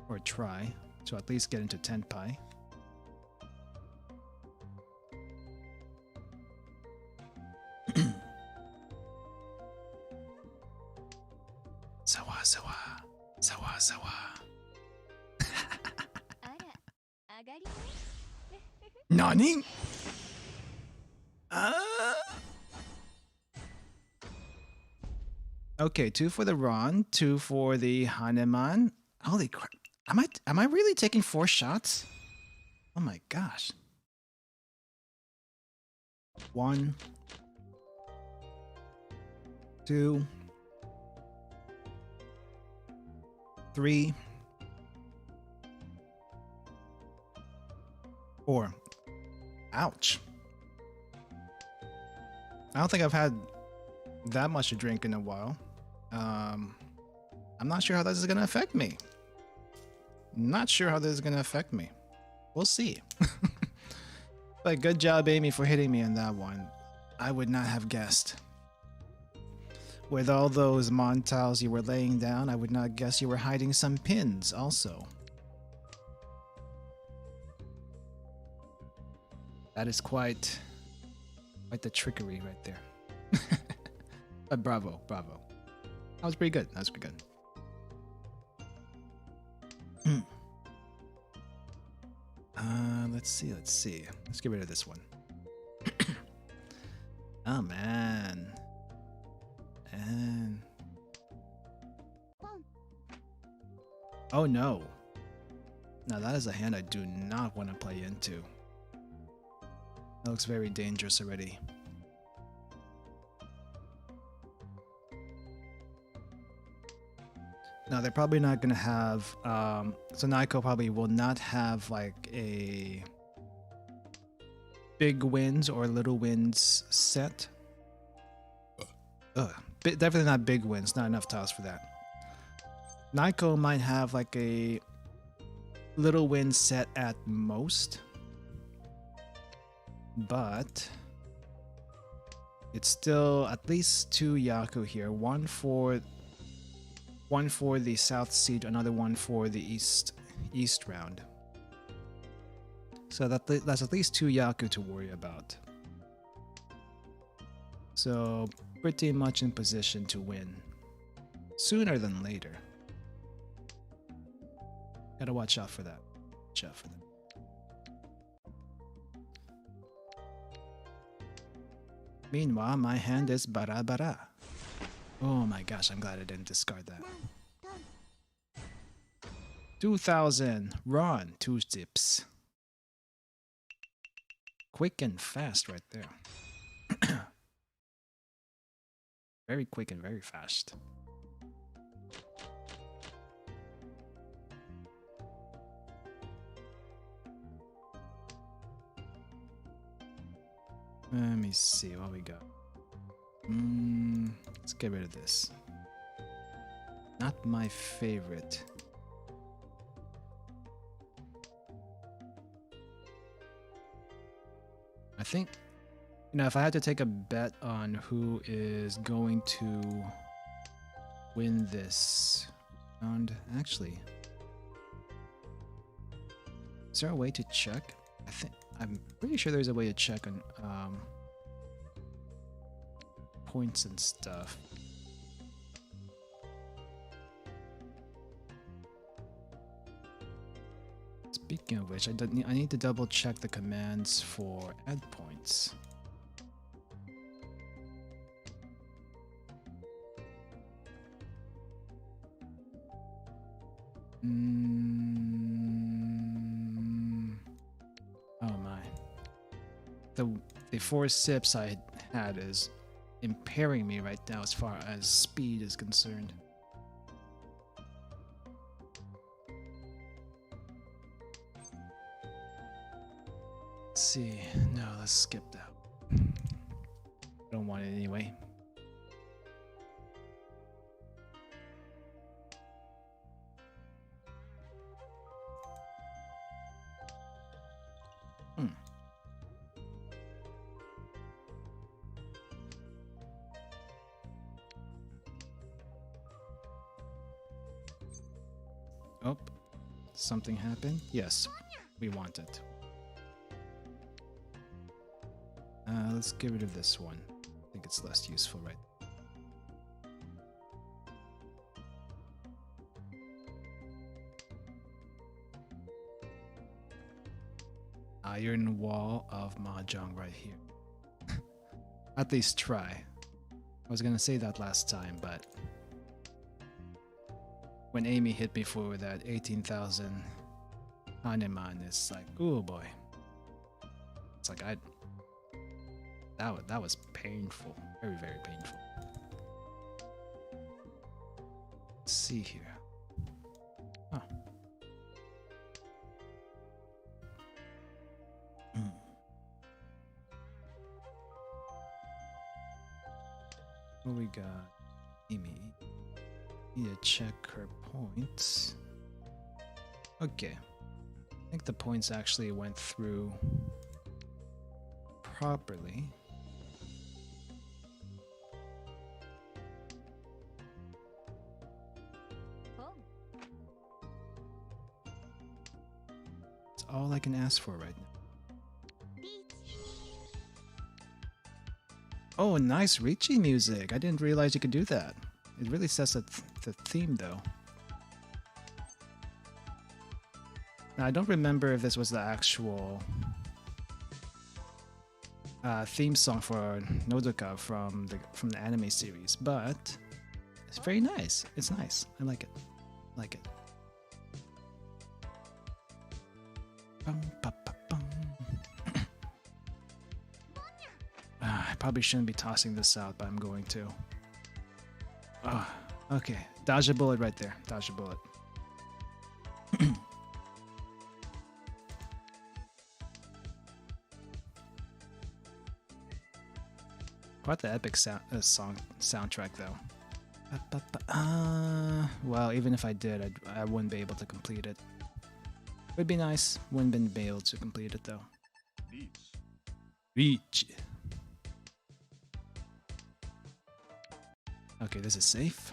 Or try to at least get into Tenpai. Sawa sawa. Sawa sawa. Nani? Okay, 2 for the Ron, 2 for the Haneman. Holy crap. Am I really taking 4 shots? Oh my gosh. 1, 2, 3, 4. Ouch. I don't think I've had that much to drink in a while. I'm not sure how this is gonna affect me. Not sure how this is gonna affect me. We'll see. But good job, Amy, for hitting me on that one. I would not have guessed. With all those mon tiles you were laying down, I would not guess you were hiding some pins also. That is quite the trickery right there. But bravo, bravo. That was pretty good. That was pretty good. Let's see. Let's get rid of this one. Oh man. And oh no. Now that is a hand I do not want to play into. That looks very dangerous already. No, they're probably not gonna have so Naiko probably will not have like a big wins or little wins set. Definitely not big wins. Not enough tiles for that. Naiko might have like a little win set at most, but it's still at least 2 Yaku here. One for the south seat, another one for the east round. So that's at least 2 Yaku to worry about. So pretty much in position to win sooner than later. Gotta watch out for that. Watch out for that. Meanwhile, my hand is bara. Oh my gosh, I'm glad I didn't discard that. 2000. Run. 2 zips. Quick and fast right there. Very quick and very fast. Let me see what we got. Let's get rid of this. Not my favorite. I think, you know, if I had to take a bet on who is going to win this round, actually, is there a way to check? I'm pretty sure there's a way to check on points and stuff. Speaking of which, I need to double check the commands for add points. Oh my. The 4 sips I had is impairing me right now as far as speed is concerned. Let's see. No, let's skip that. I don't want it anyway. Oh, something happened? Yes, we want it. Let's get rid of this one. I think it's less useful, right? Iron wall of Mahjong right here. At least try. I was gonna say that last time, but when Amy hit me for that 18,000 Haneman, it's like, oh boy. It's like that was painful. Very, very painful. Let's see here. Huh. What we got? Amy. Need to check her points. Okay. I think the points actually went through properly. It's all I can ask for right now. Oh, nice Ricci music. I didn't realize you could do that. It really sets the theme, though. Now, I don't remember if this was the actual theme song for Nodoka from the anime series, but it's very nice. It's nice. I like it. I like it. Bum, ba, ba, bum. I probably shouldn't be tossing this out, but I'm going to. Oh, okay. Dodge a bullet right there. Dodge a bullet. Quite the epic soundtrack though. Well, even if I did, I wouldn't be able to complete it. It would be nice. Wouldn't be able to complete it though. Reach. Okay, this is safe.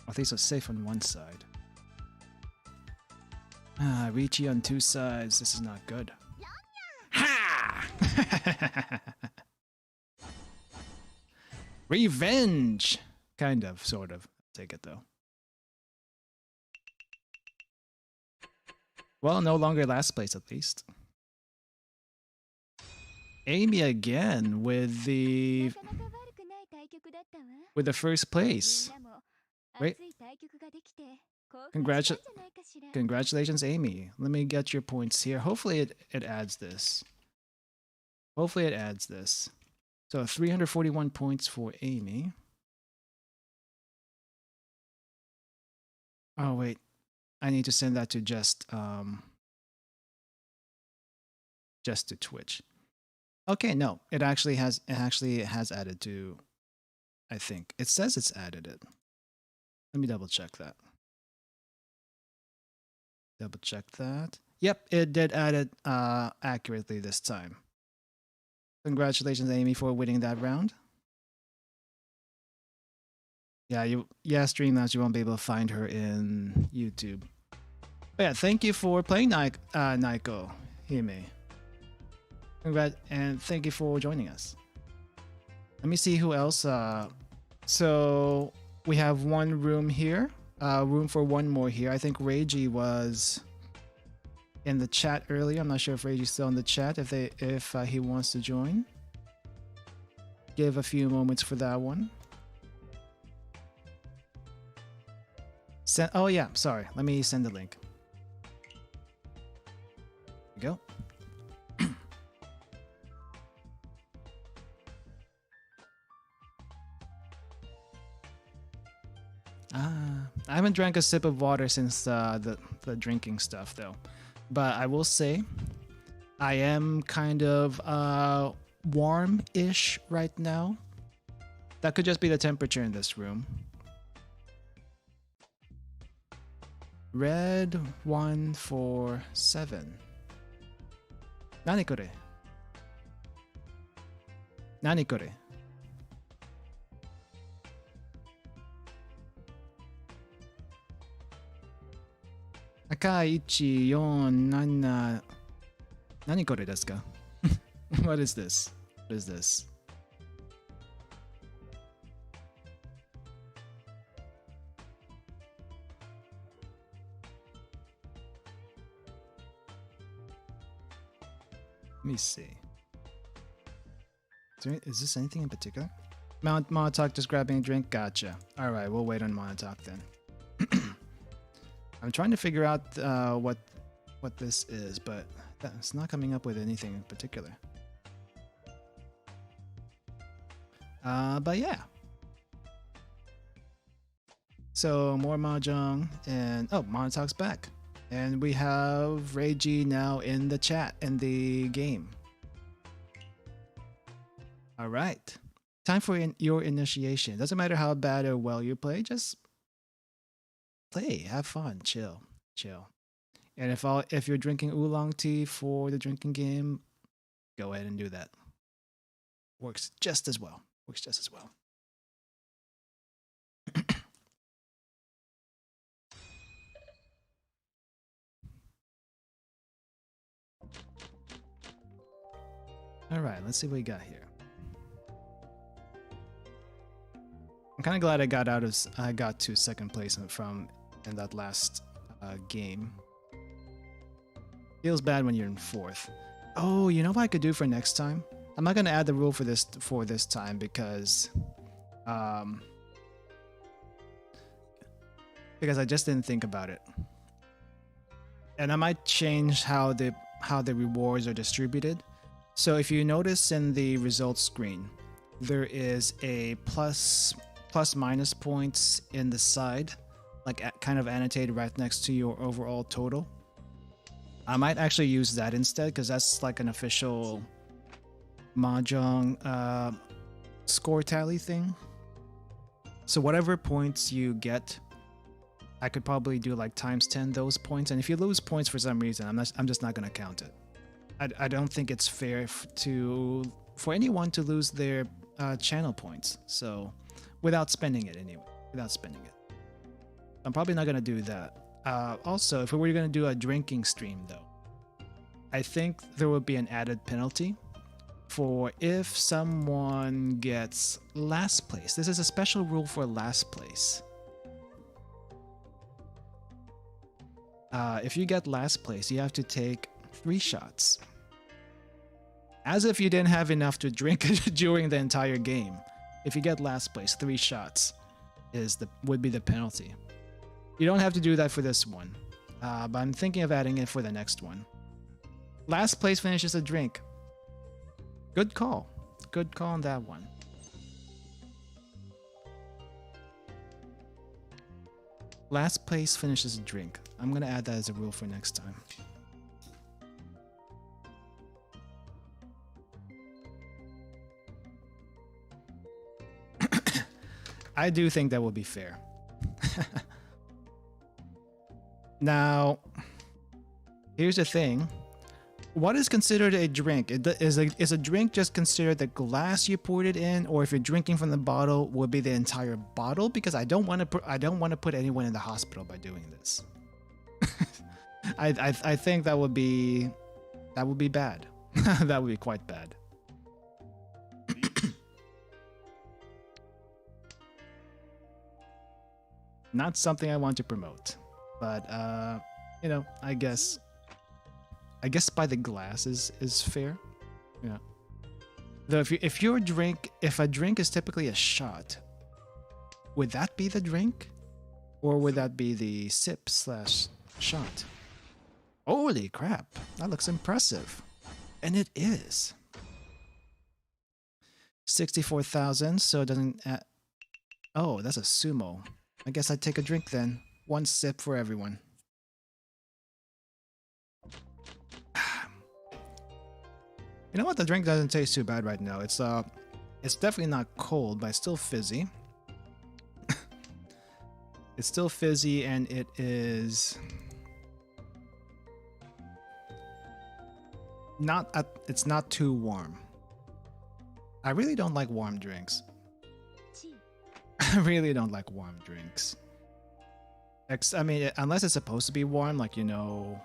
At least it's safe on one side. Richie on two sides. This is not good. Ha! Revenge! Kind of, sort of. Take it though. Well, no longer last place at least. Amy again with the first place. Wait. Congratulations, Amy. Let me get your points here. Hopefully it adds this. Hopefully it adds this. So 341 points for Amy. Oh wait. I need to send that to just to Twitch. Okay, no. It actually has added to, I think. It says it's added it. Let me double check that. Double check that. Yep, it did add it accurately this time. Congratulations, Amy, for winning that round. Yeah, Streamlabs, you won't be able to find her in YouTube. But yeah, thank you for playing Naiko Hime. Congrats, and thank you for joining us. Let me see who else. So we have one room here. Room for one more here. I think Reiji was in the chat earlier. I'm not sure if Reiji's still in the chat. If he wants to join, give a few moments for that one. Oh yeah, sorry. Let me send the link. There you go. I haven't drank a sip of water since the drinking stuff though, but I will say I am kind of warm-ish right now. That could just be the temperature in this room. Red 147. Nani kore? Nani kore? Akai 147. Nani kore desu ka? What is this? What is this? Let me see. Is this anything in particular? Montauk just grabbing a drink? Gotcha. Alright, we'll wait on Montauk then. I'm trying to figure out what this is, but it's not coming up with anything in particular. But yeah. So more Mahjong, and oh, Montauk's back. And we have Reiji now in the chat, in the game. Alright. Time for your initiation. Doesn't matter how bad or well you play, just play, have fun, chill. And if you're drinking oolong tea for the drinking game, go ahead and do that. Works just as well. All right, let's see what we got here. I'm kind of glad I got to second place in that last game. Feels bad when you're in fourth. Oh, you know what I could do for next time? I'm not gonna add the rule for this time because I just didn't think about it, and I might change how the rewards are distributed. So if you notice in the results screen, there is a plus minus points in the side, like kind of annotated right next to your overall total. I might actually use that instead because that's like an official Mahjong score tally thing. So whatever points you get, I could probably do like times 10 those points. And if you lose points for some reason, I'm just not gonna count it. I don't think it's fair for anyone to lose their channel points. So without spending it anyway, without spending it, I'm probably not gonna do that. Also, if we were gonna do a drinking stream though, I think there would be an added penalty for if someone gets last place. This is a special rule for last place. If you get last place, you have to take 3 shots. As if you didn't have enough to drink during the entire game. If you get last place, 3 shots would be the penalty. You don't have to do that for this one, but I'm thinking of adding it for the next one. Last place finishes a drink. Good call. Good call on that one. Last place finishes a drink. I'm gonna add that as a rule for next time. I do think that will be fair. Now, here's the thing. What is considered a drink? Is a drink just considered the glass you poured it in, or if you're drinking from the bottle, would be the entire bottle? Because I don't want to put anyone in the hospital by doing this. I think that would be bad. That would be quite bad. Not something I want to promote, but you know, I guess by the glass is fair. Yeah. Though if a drink is typically a shot, would that be the drink, or would that be the sip/shot? Holy crap! That looks impressive, and it is. 64,000. So it doesn't. Oh, that's a Tsumo. I guess I'd take a drink then. 1 sip for everyone. You know what? The drink doesn't taste too bad right now. It's definitely not cold, but it's still fizzy. It's still fizzy, and it is it's not too warm. I really don't like warm drinks. I really don't like warm drinks. I mean, unless it's supposed to be warm, like, you know,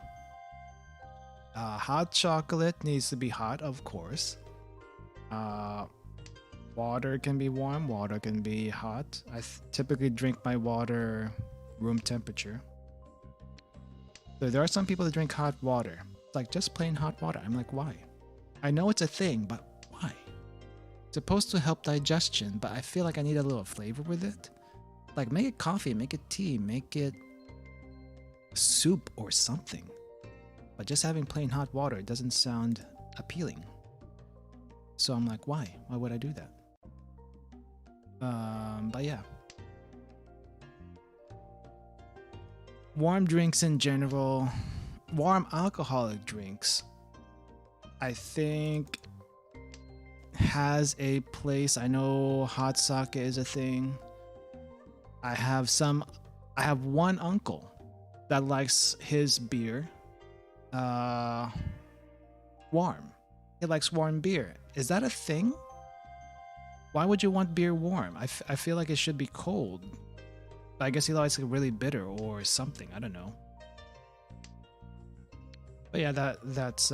hot chocolate needs to be hot, of course. Water can be warm, water can be hot. I typically drink my water room temperature. So there are some people that drink hot water, like just plain hot water. I'm like, why? I know it's a thing, but why? It's supposed to help digestion, but I feel like I need a little flavor with it. Like, make it coffee, make it tea, make it soup or something. But just having plain hot water, it doesn't sound appealing. So I'm like, why? Why would I do that? But yeah. Warm drinks in general, warm alcoholic drinks, I think has a place. I know hot sake is a thing. I have one uncle that likes his beer warm. He likes warm beer. Is that a thing? Why would you want beer warm? I feel like it should be cold. I guess he likes it really bitter or something. I don't know. But yeah, that's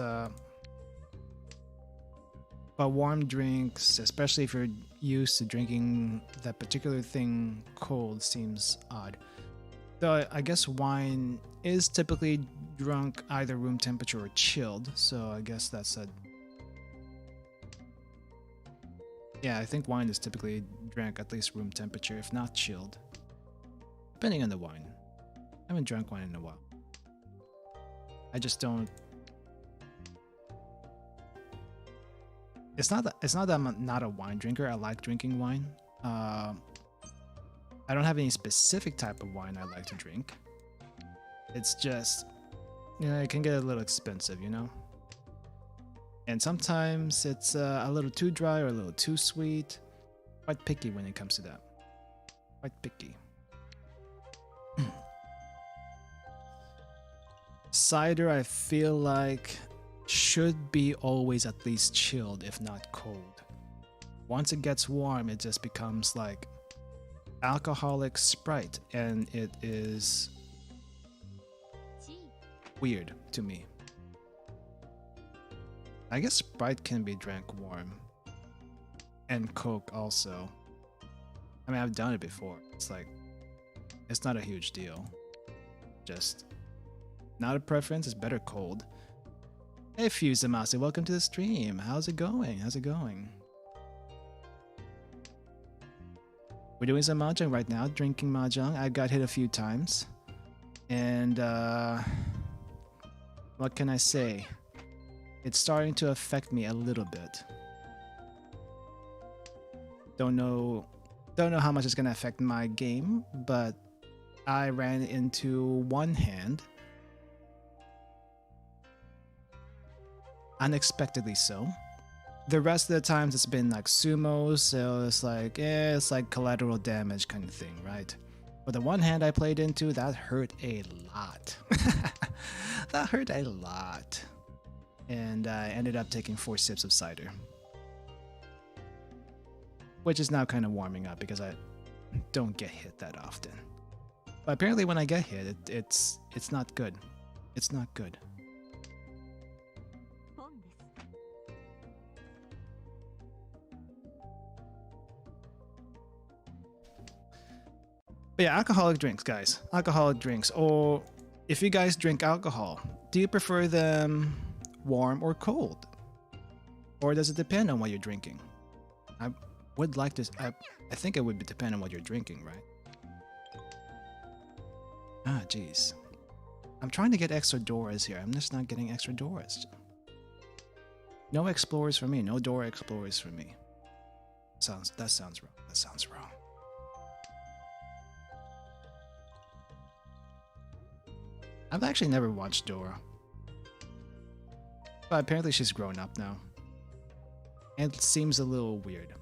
but warm drinks, especially if you're used to drinking that particular thing cold, seems odd. Though I guess wine is typically drunk either room temperature or chilled, so I guess that's a... Yeah, I think wine is typically drank at least room temperature, if not chilled. Depending on the wine. I haven't drank wine in a while. I just don't... It's not that I'm not a wine drinker. I like drinking wine. I don't have any specific type of wine I like to drink. It's just, you know, it can get a little expensive, you know? And sometimes it's a little too dry or a little too sweet. Quite picky when it comes to that. Quite picky. Cider, I feel like, should be always at least chilled, if not cold. Once it gets warm, it just becomes like alcoholic Sprite, and it is weird to me. I guess Sprite can be drank warm. And Coke also. I mean, I've done it before. It's like, it's not a huge deal. Just not a preference, it's better cold. Hey Fusamasi, welcome to the stream. How's it going? How's it going? We're doing some Mahjong right now, drinking Mahjong. I got hit a few times. And what can I say? It's starting to affect me a little bit. Don't know how much it's gonna affect my game, but I ran into one hand. Unexpectedly so. The rest of the times it's been like Tsumo, so it's like collateral damage kind of thing, right? But the one hand I played into, that hurt a lot. That hurt a lot. And I ended up taking 4 sips of cider. Which is now kind of warming up because I don't get hit that often. But apparently when I get hit, it's not good. It's not good. But yeah, alcoholic drinks, guys. Alcoholic drinks. Or if you guys drink alcohol, do you prefer them warm or cold? Or does it depend on what you're drinking? I would like to... I think it would depend on what you're drinking, right? Ah, jeez. I'm trying to get extra doors here. I'm just not getting extra doors. No explorers for me. No door explorers for me. That sounds wrong. That sounds wrong. I've actually never watched Dora. But apparently she's grown up now. And it seems a little weird.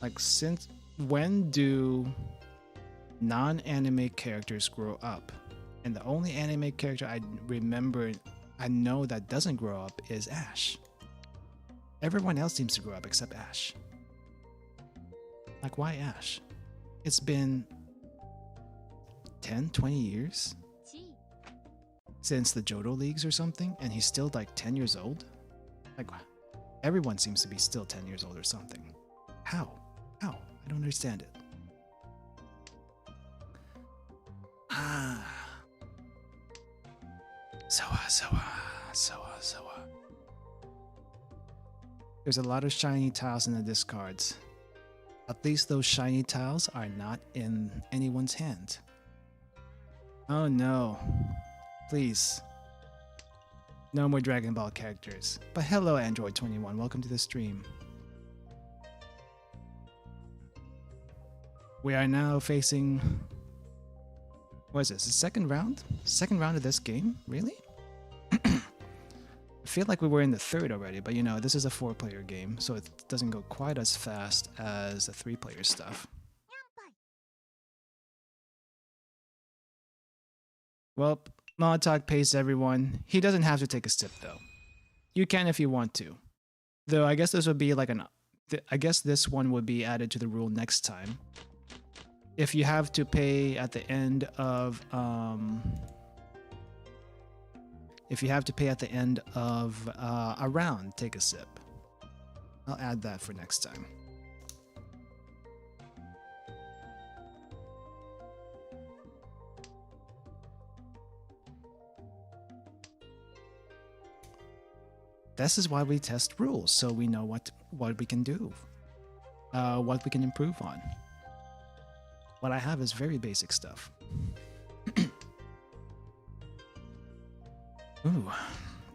Like, since when do non-anime characters grow up? And the only anime character I know that doesn't grow up is Ash. Everyone else seems to grow up except Ash. Like, why Ash? It's been 10, 20 years since the Johto Leagues or something, and he's still like 10 years old? Like, everyone seems to be still 10 years old or something. How? I don't understand it. Soa. There's a lot of shiny tiles in the discards. At least those shiny tiles are not in anyone's hand. Oh no. Please. No more Dragon Ball characters. But hello Android21, welcome to the stream. We are now facing... What is this? The second round? Second round of this game? Really? I feel like we were in the third already, but you know, this is a 4-player game, so it doesn't go quite as fast as the 3-player stuff. Well, Molotov pays everyone. He doesn't have to take a sip though. You can if you want to. Though I guess this would be like I guess this one would be added to the rule next time. If you have to pay at the end of a round, take a sip. I'll add that for next time. This is why we test rules, so we know what we can do, what we can improve on. What I have is very basic stuff. Ooh,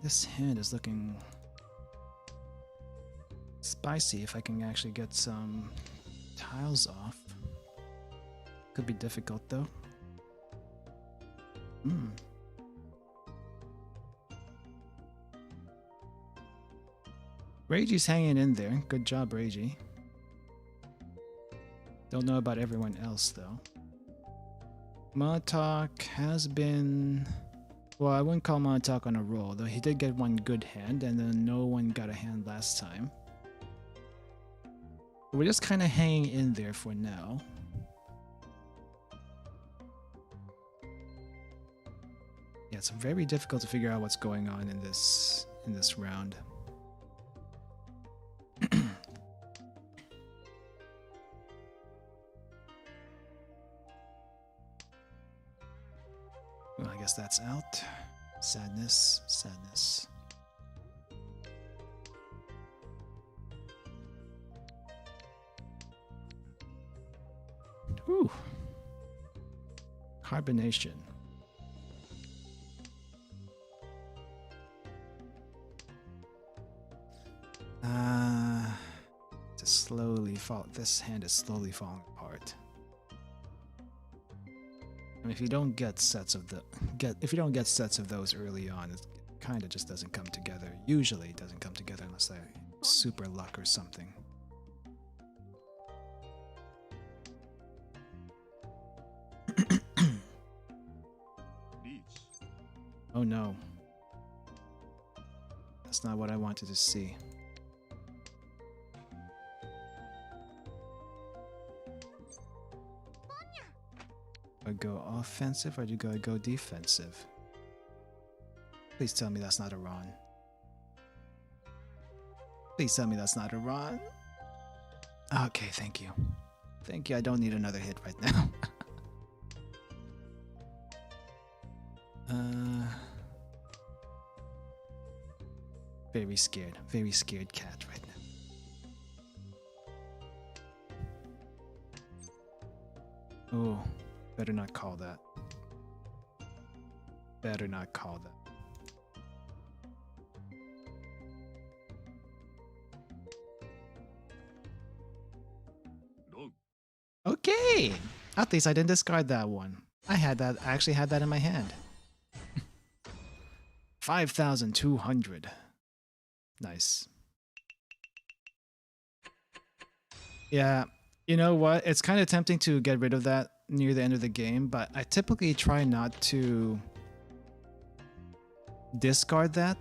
this hand is looking spicy. If I can actually get some tiles off. Could be difficult though. Reiji's hanging in there. Good job, Reiji. Don't know about everyone else, though. Montauk has been... Well, I wouldn't call Montauk on a roll, though he did get one good hand, and then no one got a hand last time. We're just kind of hanging in there for now. Yeah, it's very difficult to figure out what's going on in this round. Well, I guess that's out. Sadness, sadness. Whew. Carbonation. To slowly fall. This hand is slowly falling apart. I mean, if you don't get sets of those early on, it kind of just doesn't come together. Usually, it doesn't come together unless I super luck or something. Oh no. That's not what I wanted to see. Do I go offensive or do I go defensive? Please tell me that's not Iran. Please tell me that's not Iran. Okay, thank you. Thank you, I don't need another hit right now. Very scared cat right now. Oh, better not call that. Better not call that. Okay! At least I didn't discard that one. I actually had that in my hand. 5,200. Nice. Yeah, you know what? It's kind of tempting to get rid of that near the end of the game, but I typically try not to discard that,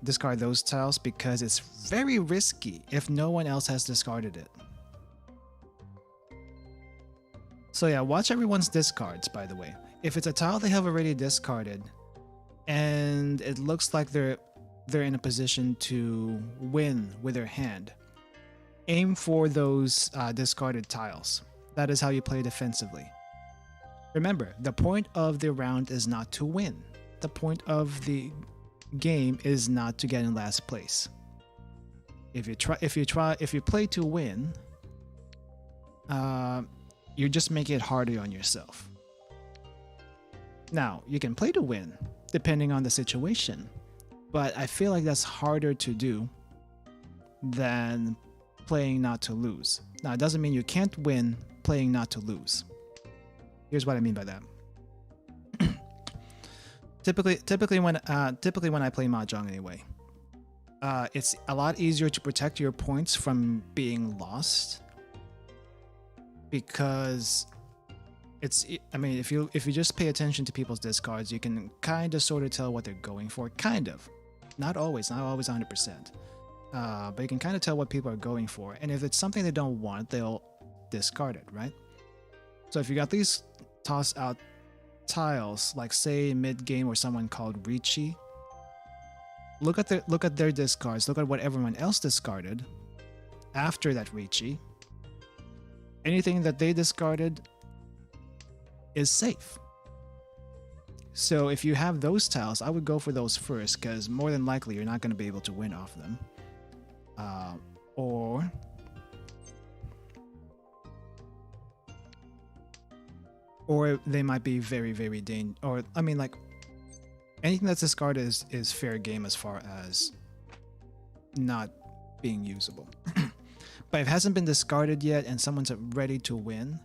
discard those tiles because it's very risky if no one else has discarded it. So yeah, watch everyone's discards, by the way. If it's a tile they have already discarded and it looks like they're in a position to win with their hand, aim for those discarded tiles. That is how you play defensively. Remember, the point of the round is not to win. The point of the game is not to get in last place. If you play to win, you're just making it harder on yourself. Now, you can play to win, depending on the situation, but I feel like that's harder to do than playing not to lose. Now, it doesn't mean you can't win playing not to lose. Here's what I mean by that. Typically when I play Mahjong anyway, it's a lot easier to protect your points from being lost because I mean, if you just pay attention to people's discards, you can kind of sort of tell what they're going for. Kind of. Not always 100%. But you can kind of tell what people are going for. And if it's something they don't want, they'll discard it, right? So if you got these toss out tiles, like say mid-game or someone called Ricci, look at their discards, look at what everyone else discarded after that Ricci. Anything that they discarded is safe. So if you have those tiles, I would go for those first, because more than likely you're not going to be able to win off them. Or they might be very, very dangerous. Or, I mean, like, anything that's discarded is fair game as far as not being usable. But if it hasn't been discarded yet and someone's ready to win,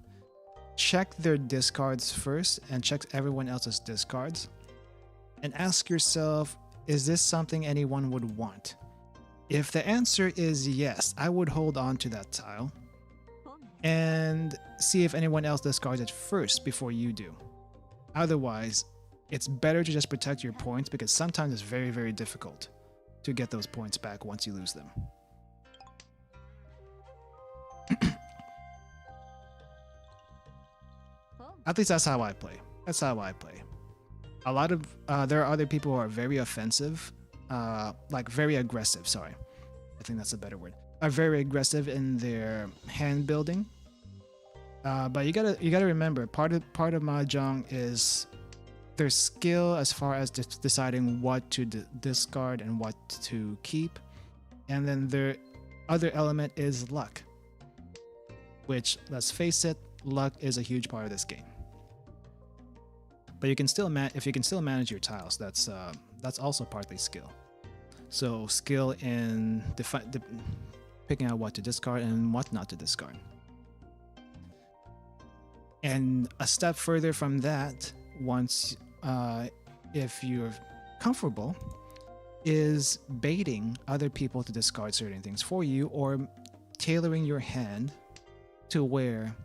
check their discards first and check everyone else's discards and ask yourself, is this something anyone would want? If the answer is yes, I would hold on to that tile and see if anyone else discards it first before you do. Otherwise, it's better to just protect your points because sometimes it's very, very difficult to get those points back once you lose them. At least that's how I play. That's how I play. A lot of there are other people who are very offensive, like very aggressive. Sorry, I think that's a better word. Are very aggressive in their hand building. But you gotta remember, part of Mahjong is their skill as far as deciding what to discard and what to keep, and then their other element is luck. Which, let's face it, luck is a huge part of this game. But you can still if you can still manage your tiles, that's also partly skill. So skill in picking out what to discard and what not to discard. And a step further from that, once if you're comfortable, is baiting other people to discard certain things for you, or tailoring your hand to where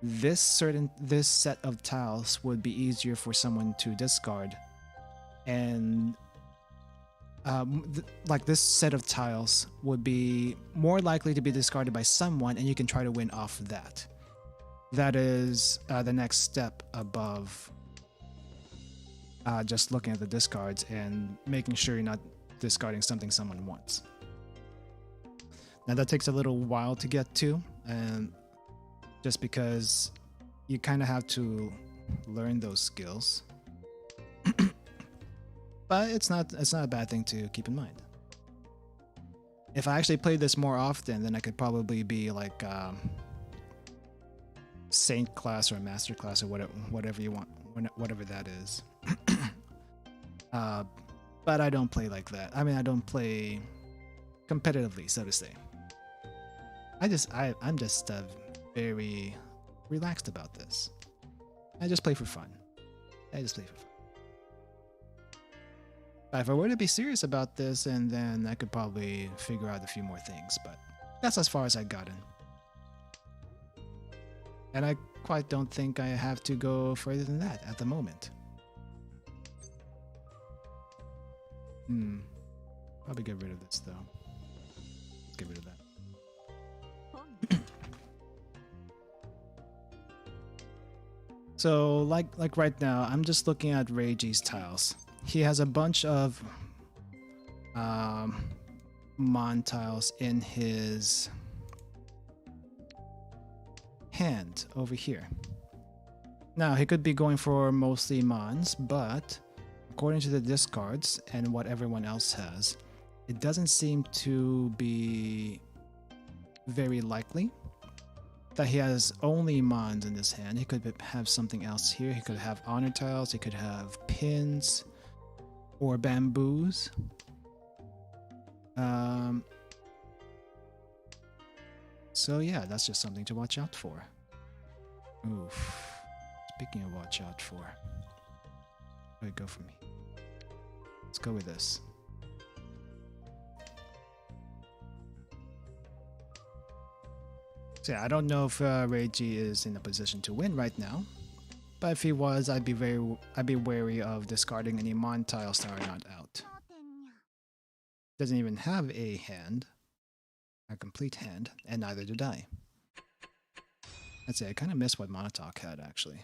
this set of tiles would be easier for someone to discard, and like this set of tiles would be more likely to be discarded by someone, and you can try to win off that. That is the next step above just looking at the discards and making sure you're not discarding something someone wants. Now that takes a little while to get to, and just because you kind of have to learn those skills. But it's not a bad thing to keep in mind. If I actually played this more often, then I could probably be like Saint class or Master class or whatever you want, whatever that is. But I don't play like that. I mean, I don't play competitively, so to say. I'm just very relaxed about this. I just play for fun. But if I were to be serious about this, and then I could probably figure out a few more things, but that's as far as I've gotten. And I quite don't think I have to go further than that at the moment. Probably get rid of this though. Let's get rid of that. So like right now, I'm just looking at Reiji's tiles. He has a bunch of Mon tiles in his hand over here. Now he could be going for mostly Mons, but according to the discards and what everyone else has, it doesn't seem to be very likely that he has only Mons in his hand. He could have something else here. He could have honor tiles, he could have pins or bamboos. So yeah, that's just something to watch out for. Oof. Speaking of watch out for, where'd it go for me? Let's go with this. So yeah, I don't know if Reiji is in a position to win right now, but if he was, I'd be wary of discarding any Mon tiles that are not out. Doesn't even have a hand, a complete hand, and neither did I. I'd say I kind of miss what Monotalk had, actually.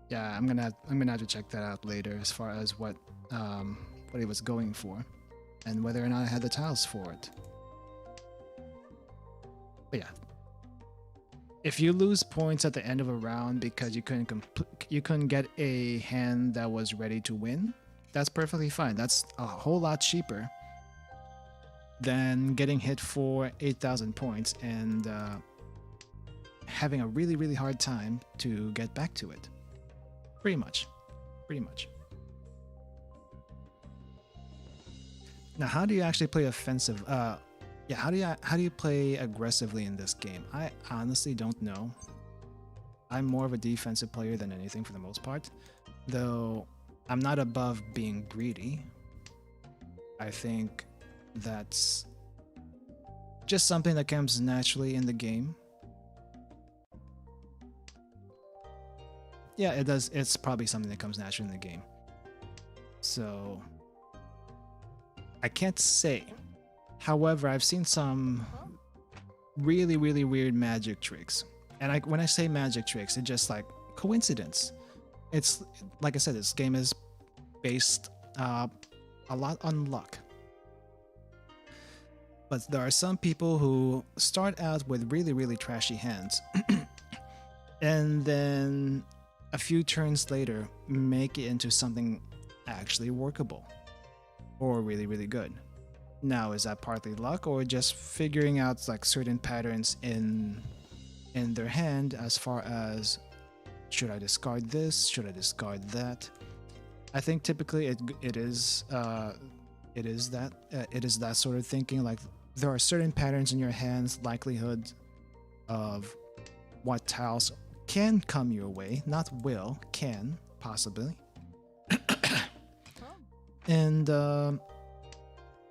Yeah, I'm gonna have to check that out later as far as what he was going for, and whether or not I had the tiles for it. But yeah, if you lose points at the end of a round because you couldn't get a hand that was ready to win, that's perfectly fine. That's a whole lot cheaper than getting hit for 8,000 points and having a really, really hard time to get back to it. Pretty much. Now, how do you actually play offensive? Yeah, how do you play aggressively in this game? I honestly don't know. I'm more of a defensive player than anything for the most part, though I'm not above being greedy. I think that's just something that comes naturally in the game. Yeah, it does. It's probably something that comes naturally in the game. So I can't say. However, I've seen some really, really weird magic tricks. And when I say magic tricks, it's just like coincidence. It's like I said, this game is based a lot on luck. But there are some people who start out with really, really trashy hands and then a few turns later make it into something actually workable or really, really good. Now, is that partly luck or just figuring out like certain patterns in their hand as far as should I discard this? Should I discard that? I think typically it is that sort of thinking. Like there are certain patterns in your hands, likelihood of what tiles can come your way, not will, can possibly. And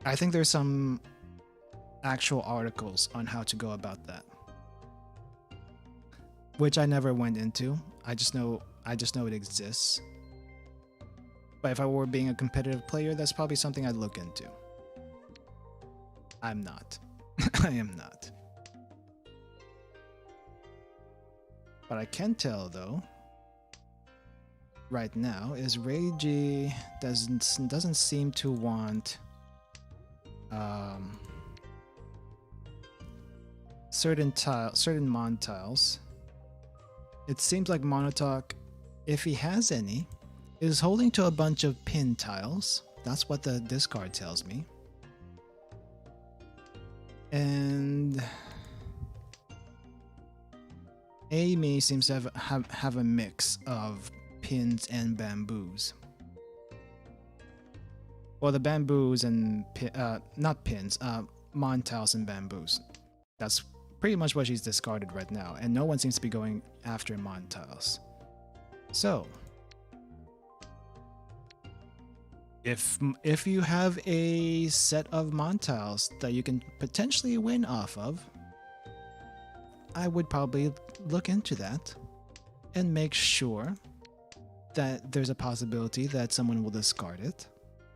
I think there's some actual articles on how to go about that, which I never went into. I just know it exists. But if I were being a competitive player, that's probably something I'd look into. I'm not. I am not. What I can tell though, right now, is Reiji doesn't seem to want certain mon tiles. It seems like Monotalk, if he has any, is holding to a bunch of pin tiles. That's what the discard tells me. And Amy seems to have a mix of pins and bamboos. Well, the bamboos and not pins, mon tiles and bamboos. That's pretty much what she's discarded right now, and no one seems to be going after mon tiles. So, if you have a set of mon tiles that you can potentially win off of, I would probably look into that and make sure that there's a possibility that someone will discard it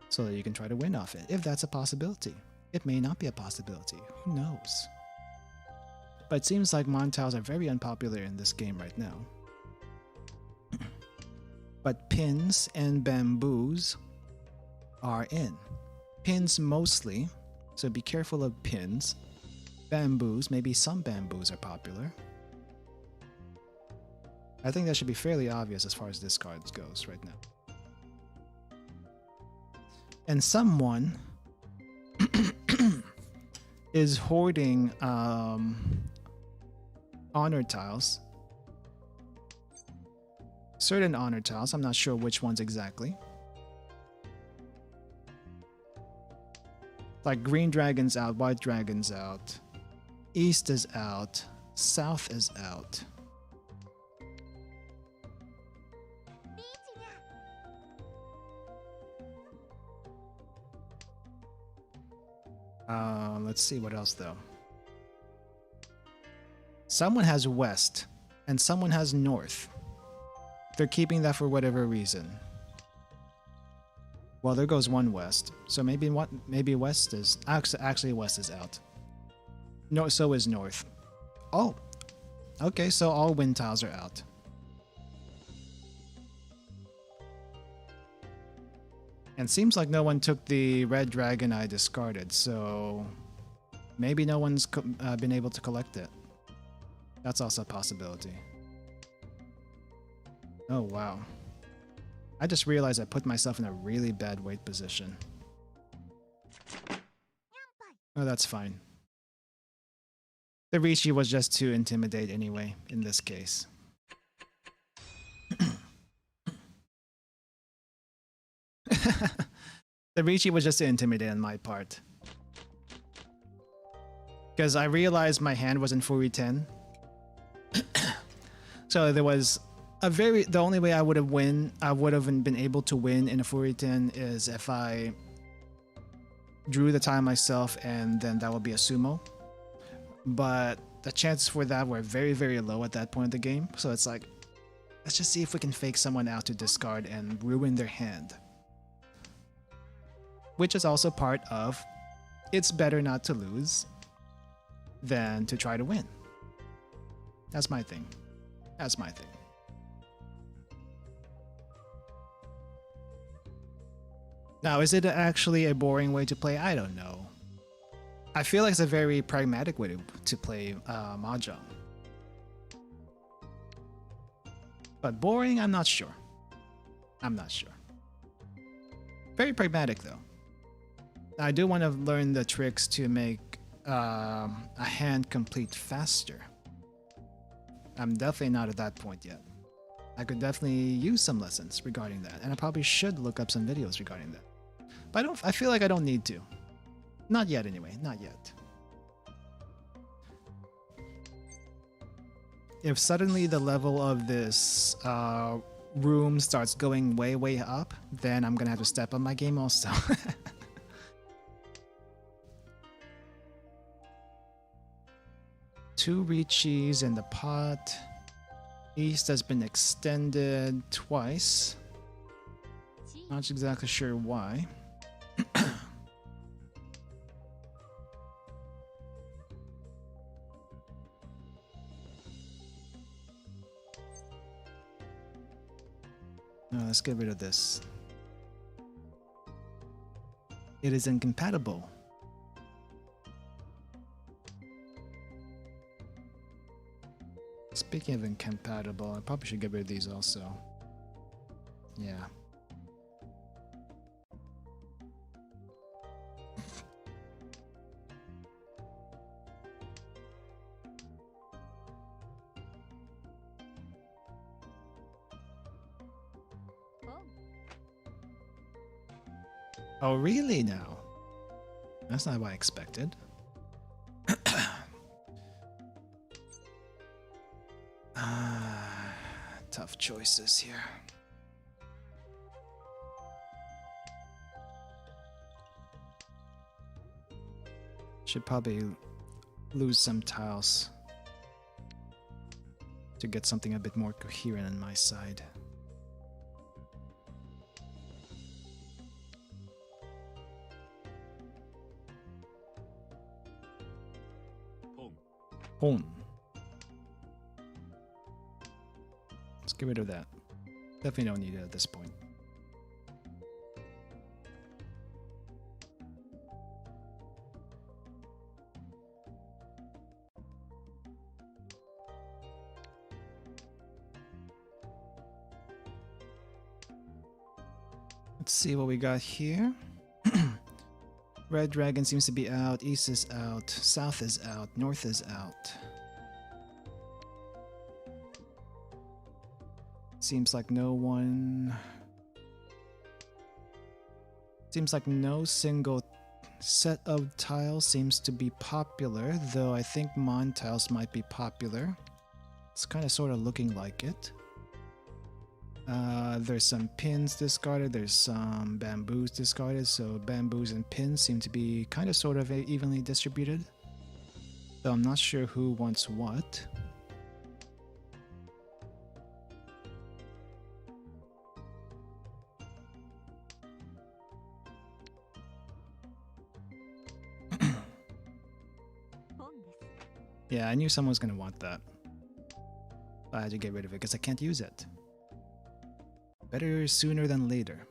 so that you can try to win off it, if that's a possibility. It may not be a possibility, who knows? But it seems like mon tiles are very unpopular in this game right now. But pins and bamboos are in. Pins mostly, so be careful of pins. Bamboos, maybe some bamboos are popular. I think that should be fairly obvious as far as discards goes right now. And someone is hoarding honor tiles. Certain honor tiles, I'm not sure which ones exactly. Like green dragon's out, white dragon's out, east is out, south is out. Let's see what else though. Someone has west and someone has north. They're keeping that for whatever reason. Well, there goes one west. So maybe west is actually west is out. No, so is north. Oh, okay. So all wind tiles are out. And seems like no one took the red dragon I discarded, so maybe no one's been able to collect it. That's also a possibility. Oh, wow. I just realized I put myself in a really bad weight position. Oh, that's fine. The Rishi was just to intimidate anyway, in this case. The Rishi was just to intimidate on my part. because I realized my hand was in Furi 10. So there was the only way I would have been able to win in a Furi 10 is if I drew the tile myself, and then that would be a Tsumo. But the chances for that were very, very low at that point of the game. So it's like, let's just see if we can fake someone out to discard and ruin their hand. Which is also part of, it's better not to lose than to try to win. That's my thing. That's my thing. Now, is it actually a boring way to play? I don't know. I feel like it's a very pragmatic way to play Mahjong. But boring, I'm not sure. I'm not sure. Very pragmatic, though. I do want to learn the tricks to make a hand complete faster. I'm definitely not at that point yet. I could definitely use some lessons regarding that, and I probably should look up some videos regarding that. But I feel like I don't need to. Not yet, anyway. Not yet. If suddenly the level of this room starts going way, way up, then I'm gonna have to step up my game also. Two Richis in the pot. East has been extended twice. Not exactly sure why. Let's get rid of this. It is incompatible. Speaking of incompatible, I probably should get rid of these also. Yeah. Oh, really now? That's not what I expected. Tough choices here. Should probably lose some tiles to get something a bit more coherent on my side. Pon'd. Let's get rid of that. Definitely don't need it at this point. Let's see what we got here. Red Dragon seems to be out, East is out, South is out, North is out. Seems like no one... Seems like no single set of tiles seems to be popular, though I think Mon tiles might be popular. It's kind of sort of looking like it. There's some pins discarded, there's some bamboos discarded, so bamboos and pins seem to be kind of sort of evenly distributed. Though I'm not sure who wants what. Yeah, I knew someone was going to want that. I had to get rid of it because I can't use it. Better sooner than later.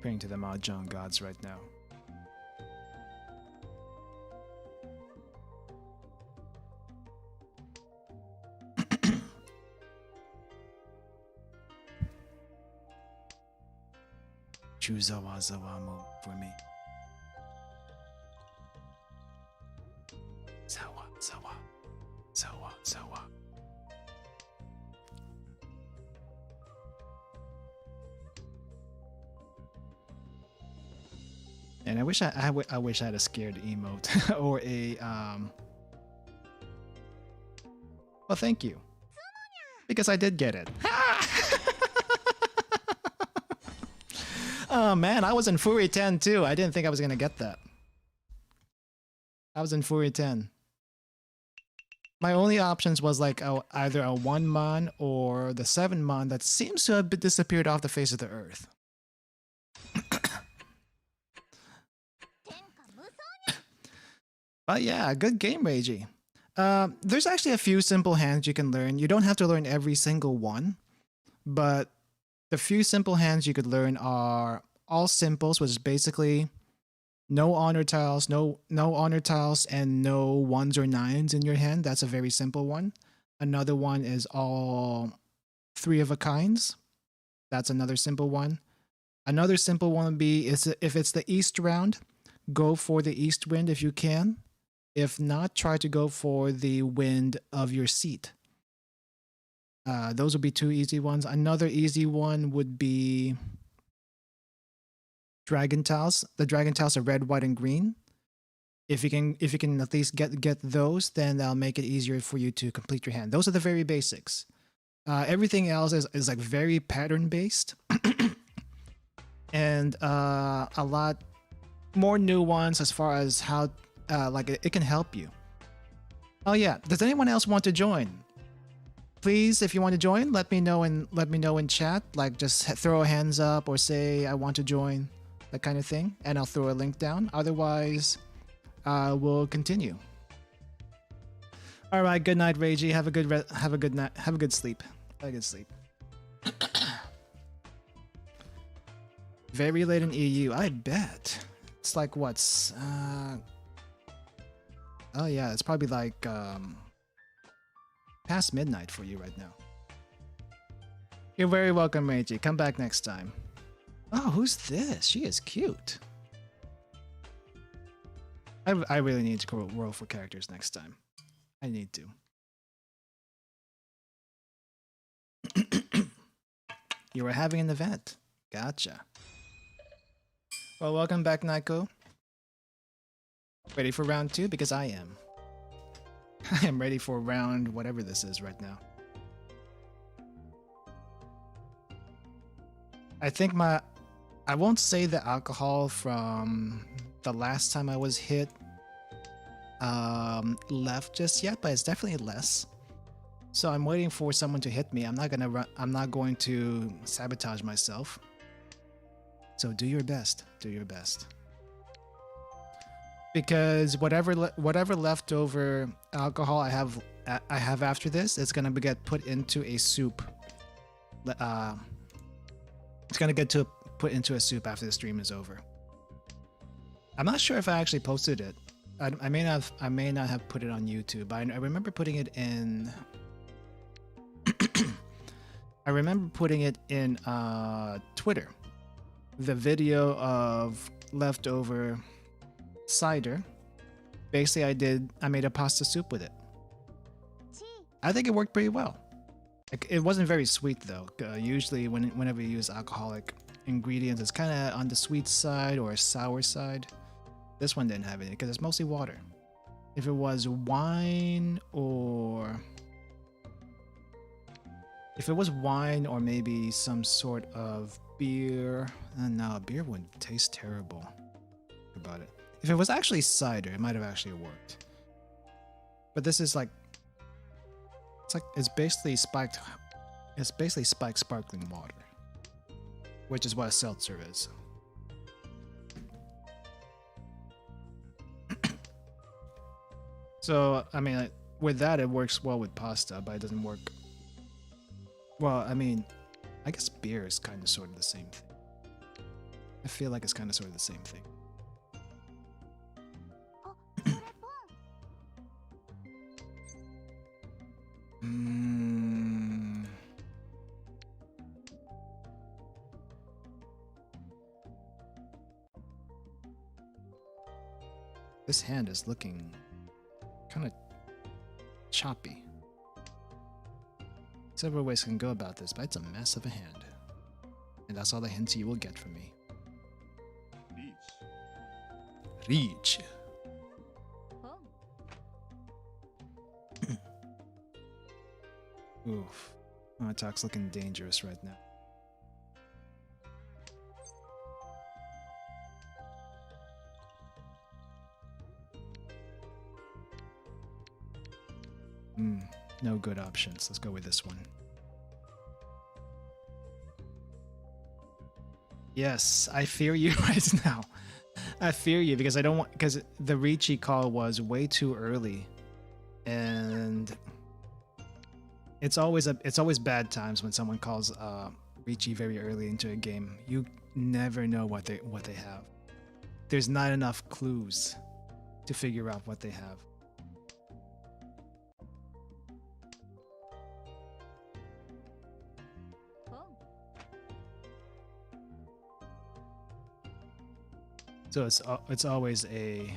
Praying to the Mahjong gods right now. Choose Zawa move for me. Zawa. And I wish I wish I had a scared emote or a Well, thank you. Because I did get it. Oh man, I was in Fury 10 too. I didn't think I was gonna get that. I was in Fury 10. My only options was like either a 1 mon or the 7 mon that seems to have disappeared off the face of the earth. But yeah, good game, Reiji. There's actually a few simple hands you can learn. You don't have to learn every single one, but the few simple hands you could learn are all simples, which is basically no honor tiles, no honor tiles, and no 1s or 9s in your hand. That's a very simple one. Another one is all 3 of a kinds. That's another simple one. Another simple one would be is if it's the east round, go for the east wind if you can. If not, try to go for the wind of your seat. Those would be 2 easy ones. Another easy one would be dragon tiles. The dragon tiles are red, white, and green. If you can at least get those, then that'll make it easier for you to complete your hand. Those are the very basics. Everything else is like very pattern based, and a lot more nuance as far as how like it can help you. Oh yeah, does anyone else want to join? Please, if you want to join, let me know in chat. Like just throw a hands up or say I want to join, that kind of thing, and I'll throw a link down. Otherwise, we'll continue. All right, good night, Reiji. Have a good night. Have a good sleep. Have a good sleep. Very late in EU, I bet. It's like what's oh yeah, it's probably like past midnight for you right now. You're very welcome, Reiji. Come back next time. Oh, who's this? She is cute. I really need to roll for characters next time. I need to. You were having an event. Gotcha. Well, welcome back, Naiko. Ready for round 2? Because I am. I am ready for round whatever this is right now. I think I won't say the alcohol from the last time I was hit left just yet, but it's definitely less. So I'm waiting for someone to hit me. I'm not going to sabotage myself. So do your best. Do your best. Because whatever leftover alcohol I have after this, it's gonna get put into a soup. It's gonna get put into a soup after the stream is over. I'm not sure if I actually posted it. I may not have put it on YouTube. I remember putting it in. I remember putting it in Twitter. The video of leftover cider. Basically, I made a pasta soup with it. I think it worked pretty well. It wasn't very sweet though. Usually, whenever you use alcoholic ingredients, it's kind of on the sweet side or sour side. This one didn't have any because it's mostly water. If it was wine or maybe some sort of beer, no, beer would taste terrible. Think about it. If it was actually cider, it might have actually worked. But this is like, it's basically spiked sparkling water, which is what a seltzer is. So, I mean, with that, it works well with pasta, but it doesn't work. Well, I mean, I guess beer is kind of sort of the same thing. I feel like it's kind of sort of the same thing. This hand is looking kind of choppy. Several ways can go about this, but it's a mess of a hand. And that's all the hints you will get from me. Reach. Oof. My attack's looking dangerous right now. No good options. Let's go with this one. Yes, I fear you right now. I fear you because I don't want, because the Ricci call was way too early, and it's always bad times when someone calls Ricci very early into a game. You never know what they have. There's not enough clues to figure out what they have. So it's always a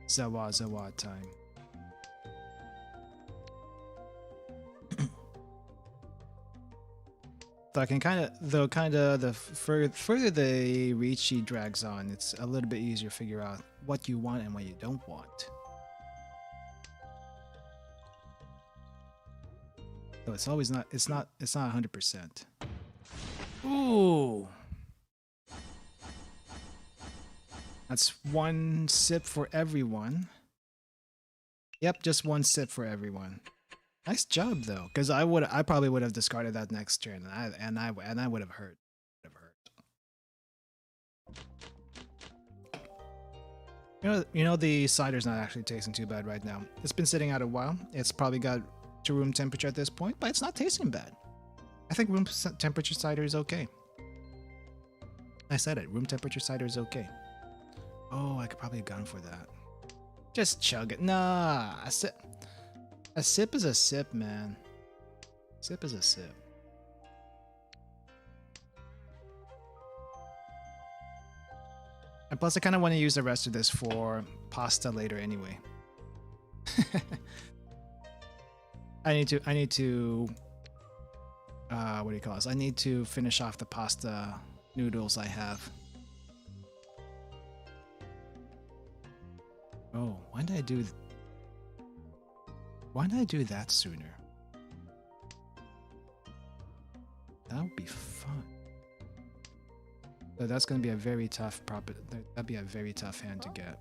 Zawa time. So I can the further the Ricci drags on, it's a little bit easier to figure out what you want and what you don't want. So it's always not 100%. Ooh. That's one sip for everyone. Yep, just one sip for everyone. Nice job though, because I probably would have discarded that next turn, and I would have hurt. You know the cider's not actually tasting too bad right now. It's been sitting out a while. It's probably got to room temperature at this point, but it's not tasting bad. I think room temperature cider is okay. I said it. Room temperature cider is okay. Oh, I could probably have gone for that. Just chug it. Nah, a sip is a sip, man. Sip is a sip. And plus, I kind of want to use the rest of this for pasta later anyway. I need to what do you call this? I need to finish off the pasta noodles I have. Oh, why did I do that sooner? That would be fun. So that's going to be a very tough that'd be a very tough hand to get.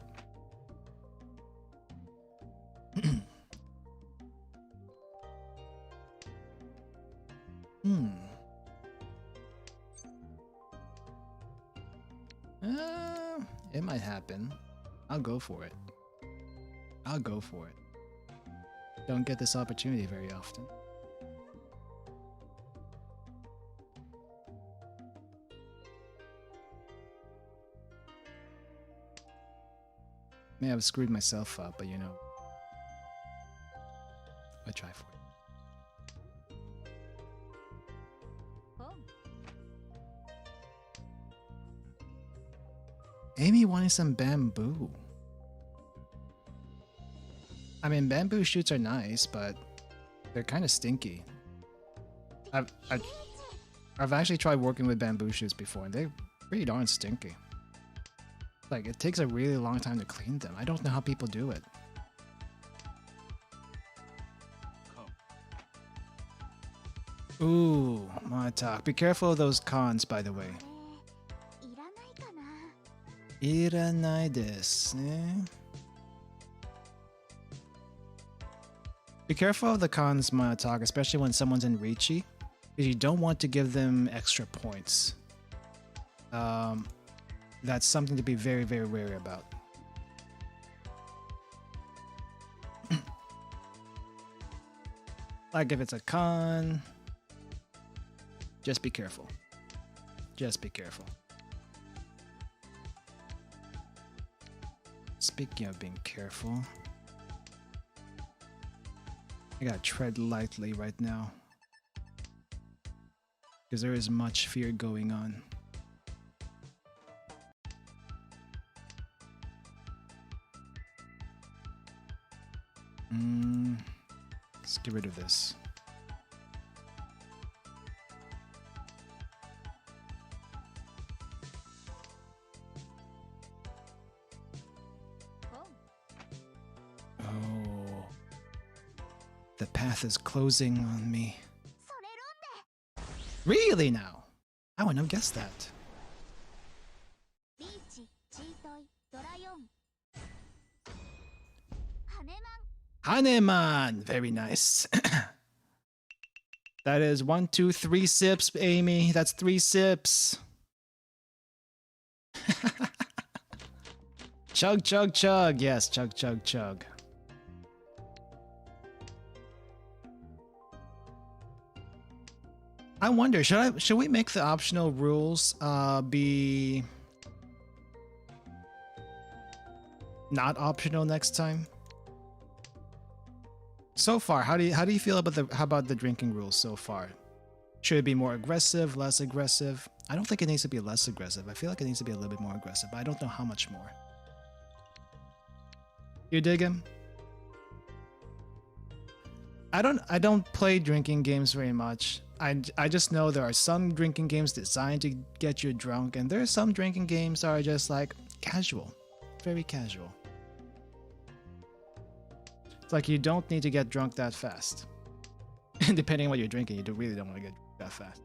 It might happen. I'll go for it. Don't get this opportunity very often. May have screwed myself up, but you know. I try for it. Amy wanted some bamboo. I mean, bamboo shoots are nice, but they're kind of stinky. I've actually tried working with bamboo shoots before, and they're pretty darn stinky. Like, it takes a really long time to clean them. I don't know how people do it. Ooh, my talk. Be careful of those cons, by the way. Iranai desu ne. Be careful of the cons, my talk, especially when someone's in Ricci, because you don't want to give them extra points. That's something to be very, very wary about. Like if it's a con, just be careful. Just be careful. Speaking of being careful, I gotta tread lightly right now, because there is much fear going on. Let's get rid of this. path is closing on me. Really now? I wouldn't have guessed that. Haneman! Very nice. That is 1, 2, 3 sips, Amy. That's 3 sips. Chug, chug, chug. Yes, chug, chug, chug. I wonder, should we make the optional rules be not optional next time? So far, how do you feel about the drinking rules so far? Should it be more aggressive, less aggressive? I don't think it needs to be less aggressive. I feel like it needs to be a little bit more aggressive, but I don't know how much more. You dig him? I don't play drinking games very much. I just know there are some drinking games designed to get you drunk, and there are some drinking games that are just like casual, very casual. It's like you don't need to get drunk that fast. And depending on what you're drinking, you really don't want to get drunk that fast.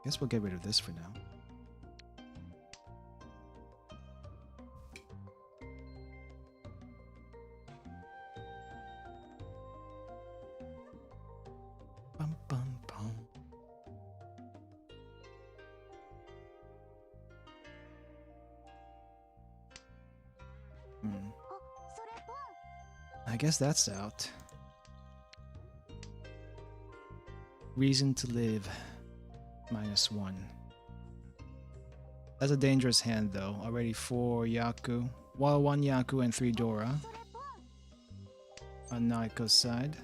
Guess we'll get rid of this for now. Bum, bum, bum. I guess that's out. Reason to live. -1. That's a dangerous hand though. Already 4 Yaku. Well, 1 Yaku and 3 Dora. On Naiko's side.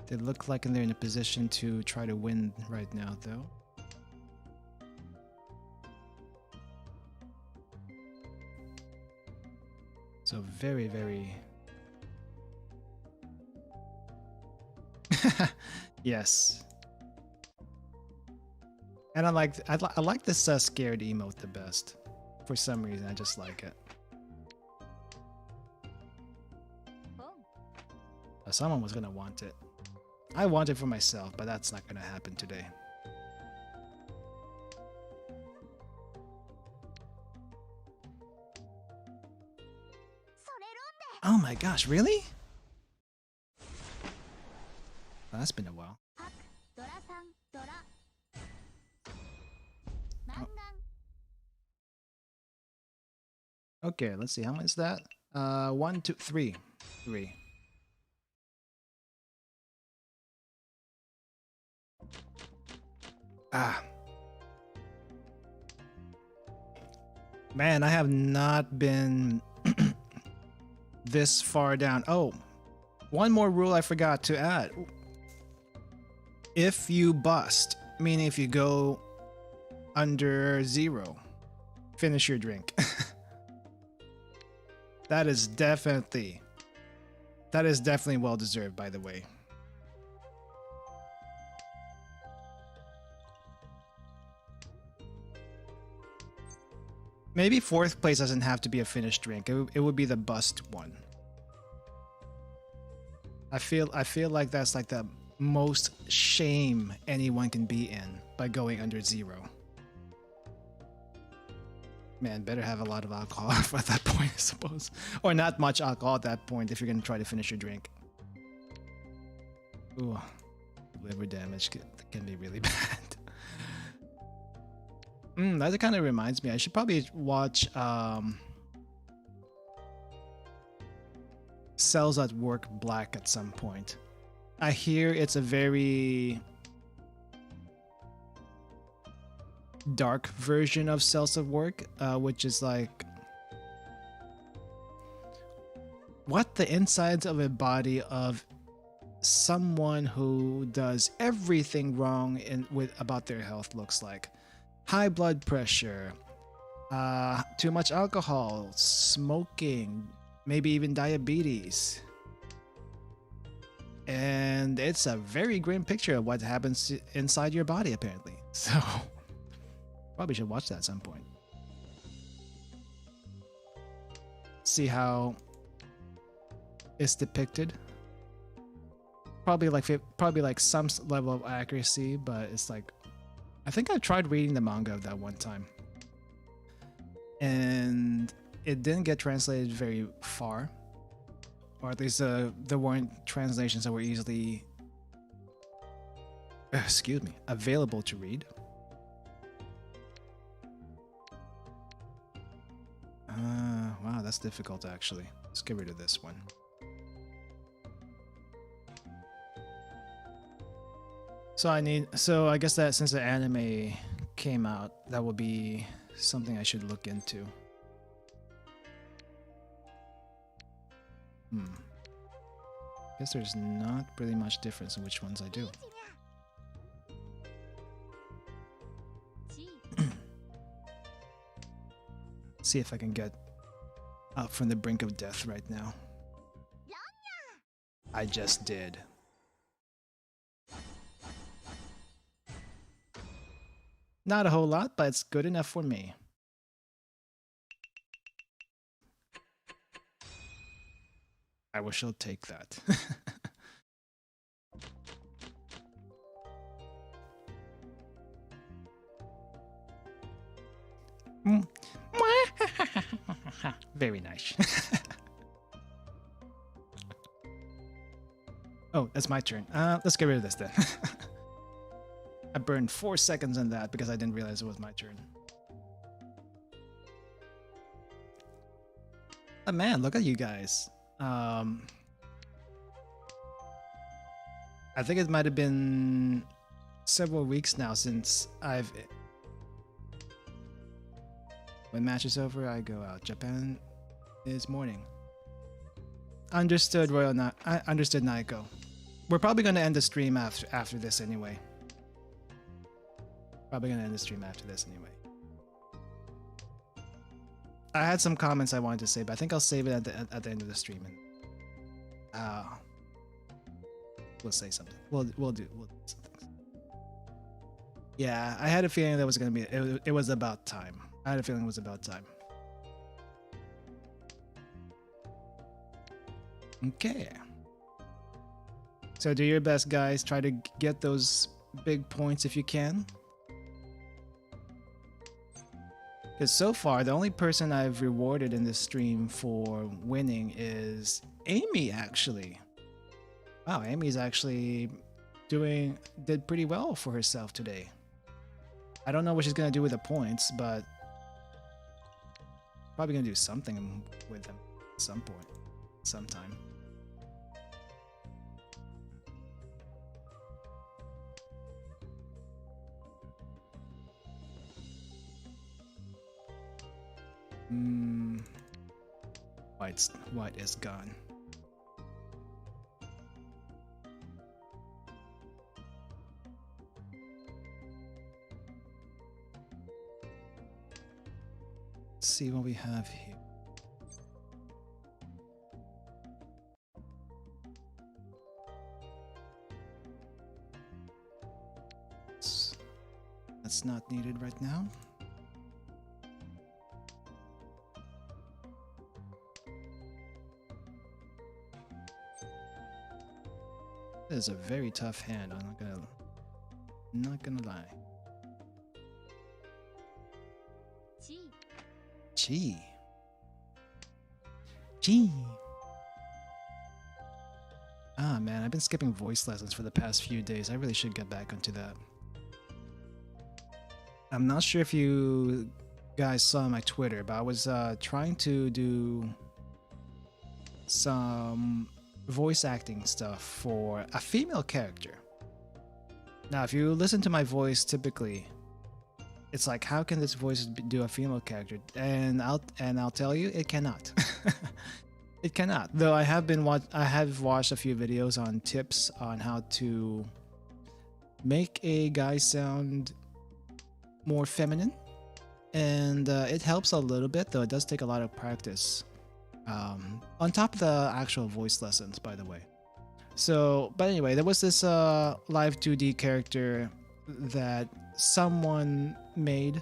They look like they're in a position to try to win right now though. So very, very... Yes. And I like this scared emote the best. For some reason, I just like it. Someone was gonna want it. I want it for myself, but that's not gonna happen today. Oh my gosh, really? Well, that's been a while. Okay, let's see. How much is that? 1, 2, 3. 3. Ah. Man, I have not been this far down. Oh, one more rule I forgot to add. If you bust, meaning if you go under 0, finish your drink. That is definitely well deserved, by the way. Maybe 4th place doesn't have to be a finished drink. It would be the bust one. I feel like that's like the most shame anyone can be in by going under 0. Man, better have a lot of alcohol at that point, I suppose. Or not much alcohol at that point if you're going to try to finish your drink. Ooh, liver damage can be really bad. That kind of reminds me, I should probably watch Cells at Work Black at some point. I hear it's a very dark version of Cells at Work, which is like what the insides of a body of someone who does everything wrong about their health looks like. High blood pressure, too much alcohol, smoking, maybe even diabetes. And it's a very grim picture of what happens inside your body, apparently. So, probably should watch that at some point. See how it's depicted. Probably like some level of accuracy, but it's like, I think I tried reading the manga of that one time, and it didn't get translated very far, or at least there weren't translations that were easily, available to read. Wow, that's difficult actually. Let's get rid of this one. So I guess that since the anime came out, that will be something I should look into. Guess there's not really much difference in which ones I do. See if I can get out from the brink of death right now. I just did. Not a whole lot, but it's good enough for me. I will shall take that. Very nice. Oh, that's my turn. Let's get rid of this then. I burned 4 seconds on that because I didn't realize it was my turn. Oh man, look at you guys. I think it might have been several weeks now since when match is over, I go out. Japan is morning. Understood, I understood, Naiko. We're probably going to end the stream after this anyway. Probably going to end the stream after this anyway. I had some comments I wanted to say, but I think I'll save it at the end of the stream, and we'll say something. We'll do something. Yeah, I had a feeling that was gonna be. It was about time. I had a feeling it was about time. Okay. So do your best, guys. Try to get those big points if you can. Because so far, the only person I've rewarded in this stream for winning is Amy, actually. Wow, Amy's actually did pretty well for herself today. I don't know what she's going to do with the points, but probably going to do something with them at some point, sometime. White is gone. Let's see what we have here. That's not needed right now. This is a very tough hand. I'm not gonna lie. G. Ah man, I've been skipping voice lessons for the past few days. I really should get back onto that. I'm not sure if you guys saw my Twitter, but I was trying to do some voice acting stuff for a female character. Now, if you listen to my voice typically, it's like, how can this voice do a female character? And I'll tell you, it cannot. It cannot. Though I have watched a few videos on tips on how to make a guy sound more feminine, and it helps a little bit, though it does take a lot of practice. On top of the actual voice lessons, by the way. So, but anyway, there was this live 2D character that someone made,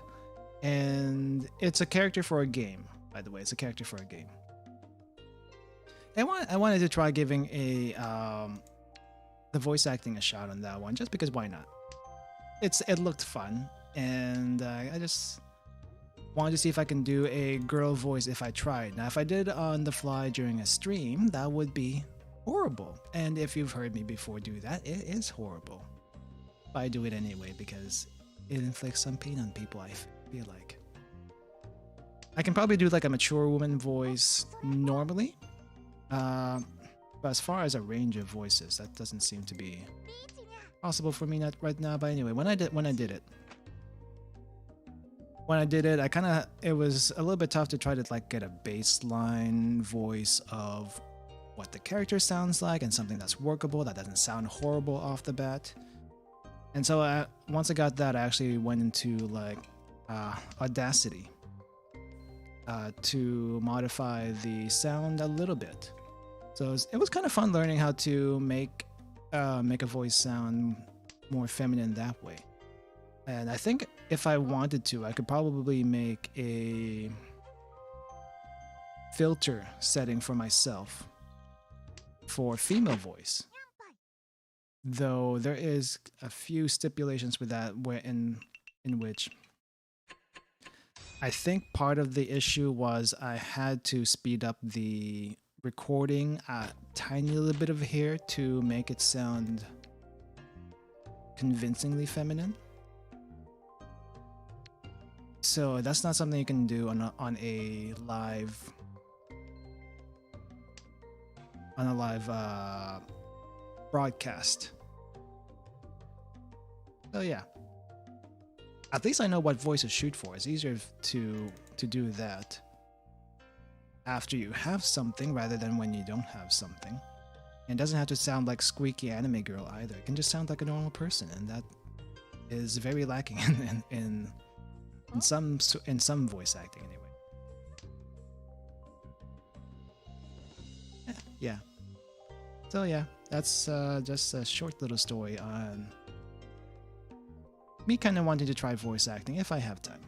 and it's a character for a game, by the way. It's a character for a game. I wanted to try giving the voice acting a shot on that one, just because why not? It looked fun, and I just wanted to see if I can do a girl voice if I tried. Now, if I did on the fly during a stream, that would be horrible. And if you've heard me before do that, it is horrible. But I do it anyway because it inflicts some pain on people, I feel like. I can probably do like a mature woman voice normally. But as far as a range of voices, that doesn't seem to be possible for me not right now. But anyway, when I did it, it was a little bit tough to try to like get a baseline voice of what the character sounds like and something that's workable, that doesn't sound horrible off the bat. And so once I got that, I actually went into like Audacity to modify the sound a little bit. So it was kind of fun learning how to make a voice sound more feminine that way. And I think if I wanted to, I could probably make a filter setting for myself for female voice. Though there is a few stipulations with that in which I think part of the issue was I had to speed up the recording a tiny little bit of here to make it sound convincingly feminine. So that's not something you can do on a live broadcast. So yeah, at least I know what voice to shoot for. It's easier to do that after you have something rather than when you don't have something. And it doesn't have to sound like squeaky anime girl either. It can just sound like a normal person, and that is very lacking in some voice acting anyway. Yeah. So yeah, that's just a short little story on me kind of wanting to try voice acting if I have time.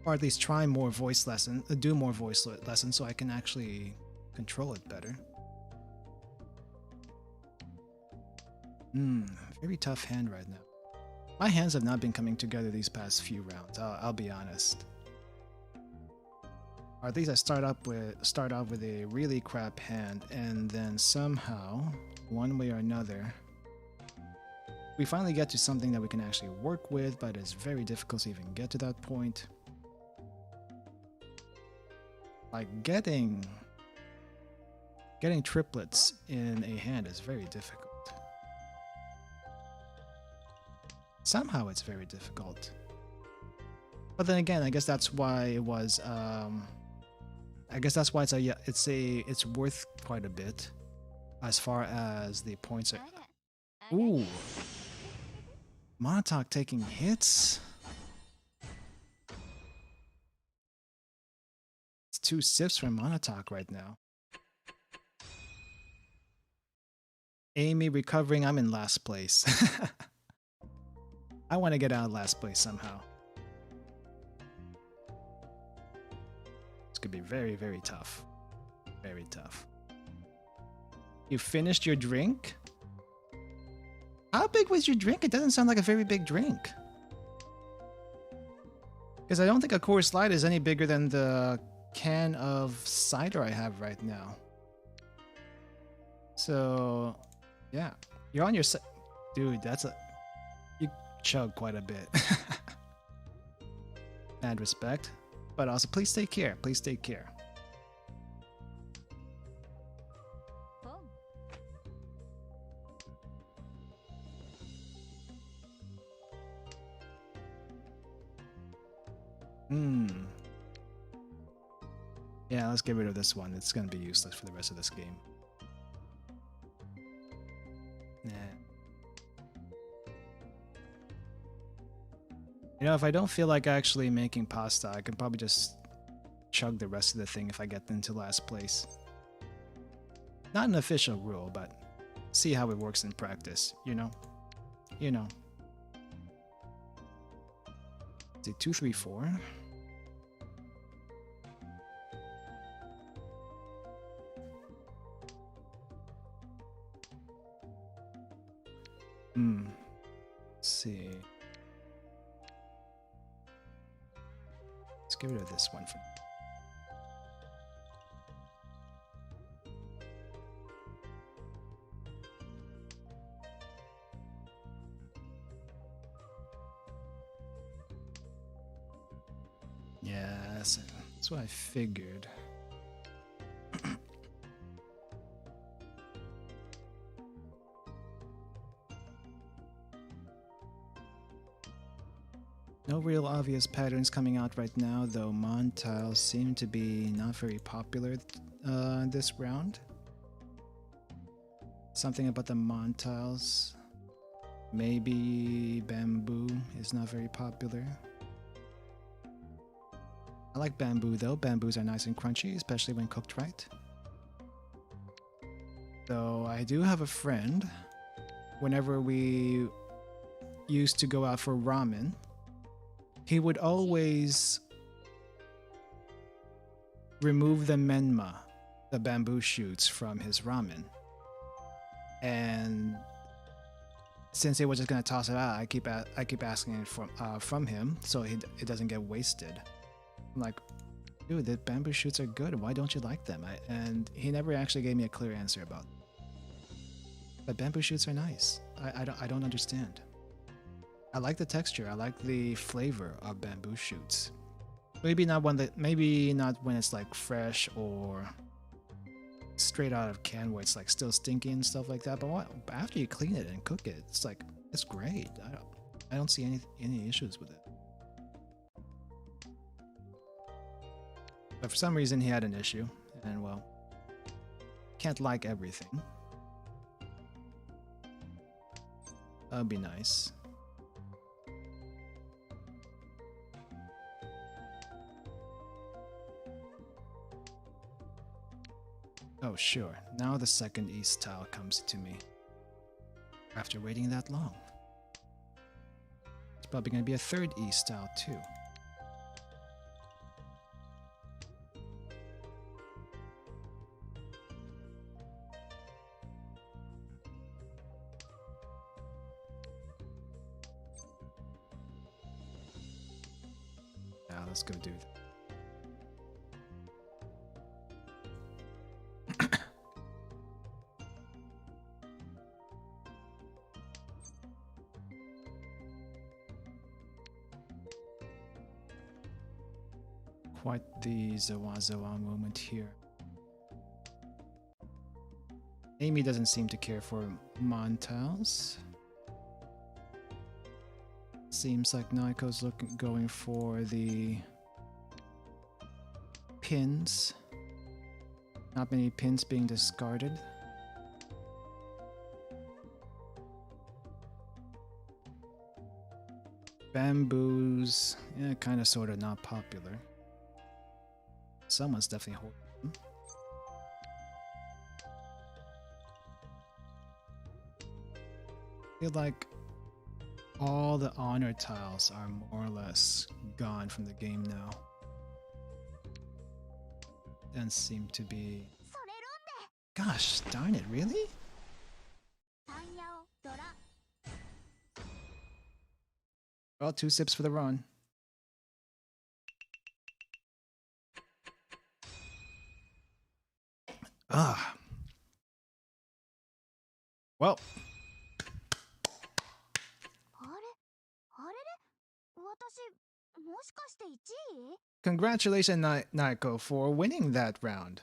Or at least try more voice lessons, do more voice lessons so I can actually control it better. Very tough hand right now. My hands have not been coming together these past few rounds, I'll be honest. Or at least I start off with a really crap hand, and then somehow, one way or another, we finally get to something that we can actually work with, but it's very difficult to even get to that point. Like getting triplets in a hand is very difficult. Somehow it's very difficult. But then again, I guess that's why it was it's worth quite a bit as far as the points are. Ooh. Montauk taking hits. It's 2 sips from Montauk right now. Amy recovering, I'm in last place. I want to get out of last place somehow. This could be very, very tough. Very tough. You finished your drink? How big was your drink? It doesn't sound like a very big drink. Because I don't think a Coors Light is any bigger than the can of cider I have right now. So, yeah. You're on your side. Dude, you chug quite a bit. Mad respect. But also, please take care. Please take care. Yeah, let's get rid of this one. It's gonna be useless for the rest of this game. Nah. You know, if I don't feel like actually making pasta, I can probably just chug the rest of the thing if I get into last place. Not an official rule, but see how it works in practice, you know? You know. Let's see, 2, 3, 4. Let's see. Let's get rid of this one for now. Yeah, that's what I figured. No real obvious patterns coming out right now, though Mon tiles seem to be not very popular this round. Something about the Mon tiles. Maybe bamboo is not very popular. I like bamboo though. Bamboos are nice and crunchy, especially when cooked right. So I do have a friend. Whenever we used to go out for ramen, he would always remove the menma, the bamboo shoots, from his ramen. And since he was just gonna toss it out, I keep asking it from him so it doesn't get wasted. I'm like, dude, the bamboo shoots are good. Why don't you like them? And he never actually gave me a clear answer about them. But bamboo shoots are nice. I don't understand. I like the texture. I like the flavor of bamboo shoots. Maybe not when it's like fresh or straight out of can where it's like still stinky and stuff like that. But after you clean it and cook it, it's great. I don't see any issues with it. But for some reason he had an issue, and well, can't like everything. That'd be nice. Oh sure, now the second east tile comes to me. After waiting that long. It's probably going to be a third east tile too. Now let's go do that. Quite the Zawa moment here. Amy doesn't seem to care for Mon tiles. Seems like Naiko's going for the pins. Not many pins being discarded. Bamboos, yeah, kind of sort of not popular. Someone's definitely holding them. I feel like all the honor tiles are more or less gone from the game now. Doesn't seem to be. Gosh darn it, really? Well, 2 sips for the run. Ah. Well. Congratulations, Naiko, for winning that round.